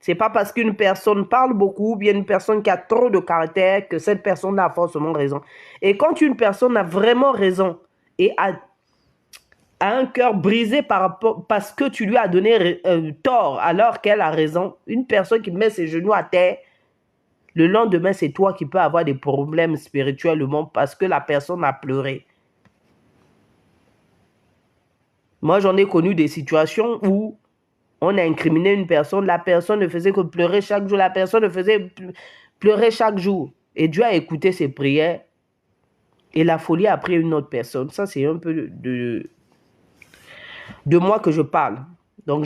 Ce n'est pas parce qu'une personne parle beaucoup ou bien une personne qui a trop de caractère que cette personne a forcément raison. Et quand une personne a vraiment raison et a un cœur brisé parce que tu lui as donné tort alors qu'elle a raison, une personne qui met ses genoux à terre, le lendemain, c'est toi qui peux avoir des problèmes spirituellement parce que la personne a pleuré. Moi, j'en ai connu des situations où on a incriminé une personne, la personne ne faisait que pleurer chaque jour, la personne ne faisait pleurer chaque jour. Et Dieu a écouté ses prières et la folie a pris une autre personne. Ça, c'est un peu de moi que je parle. Donc,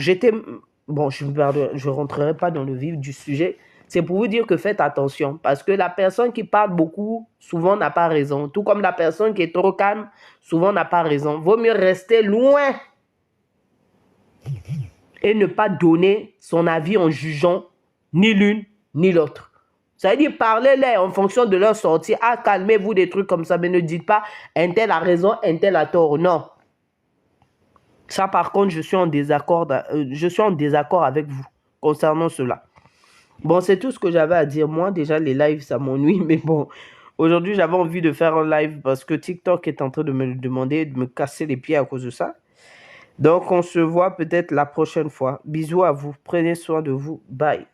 bon, je ne rentrerai pas dans le vif du sujet. C'est pour vous dire que faites attention parce que la personne qui parle beaucoup, souvent n'a pas raison. Tout comme la personne qui est trop calme, souvent n'a pas raison. Vaut mieux rester loin et ne pas donner son avis en jugeant ni l'une ni l'autre. Ça veut dire parlez-les en fonction de leur sortie. Ah, calmez-vous des trucs comme ça, mais ne dites pas un tel a raison, un tel a tort. Non. Ça, par contre, je suis en désaccord avec vous concernant cela. Bon, c'est tout ce que j'avais à dire. Moi, déjà, les lives, ça m'ennuie. Mais bon, aujourd'hui, j'avais envie de faire un live parce que TikTok est en train de me demander de me casser les pieds à cause de ça. Donc, on se voit peut-être la prochaine fois. Bisous à vous. Prenez soin de vous. Bye.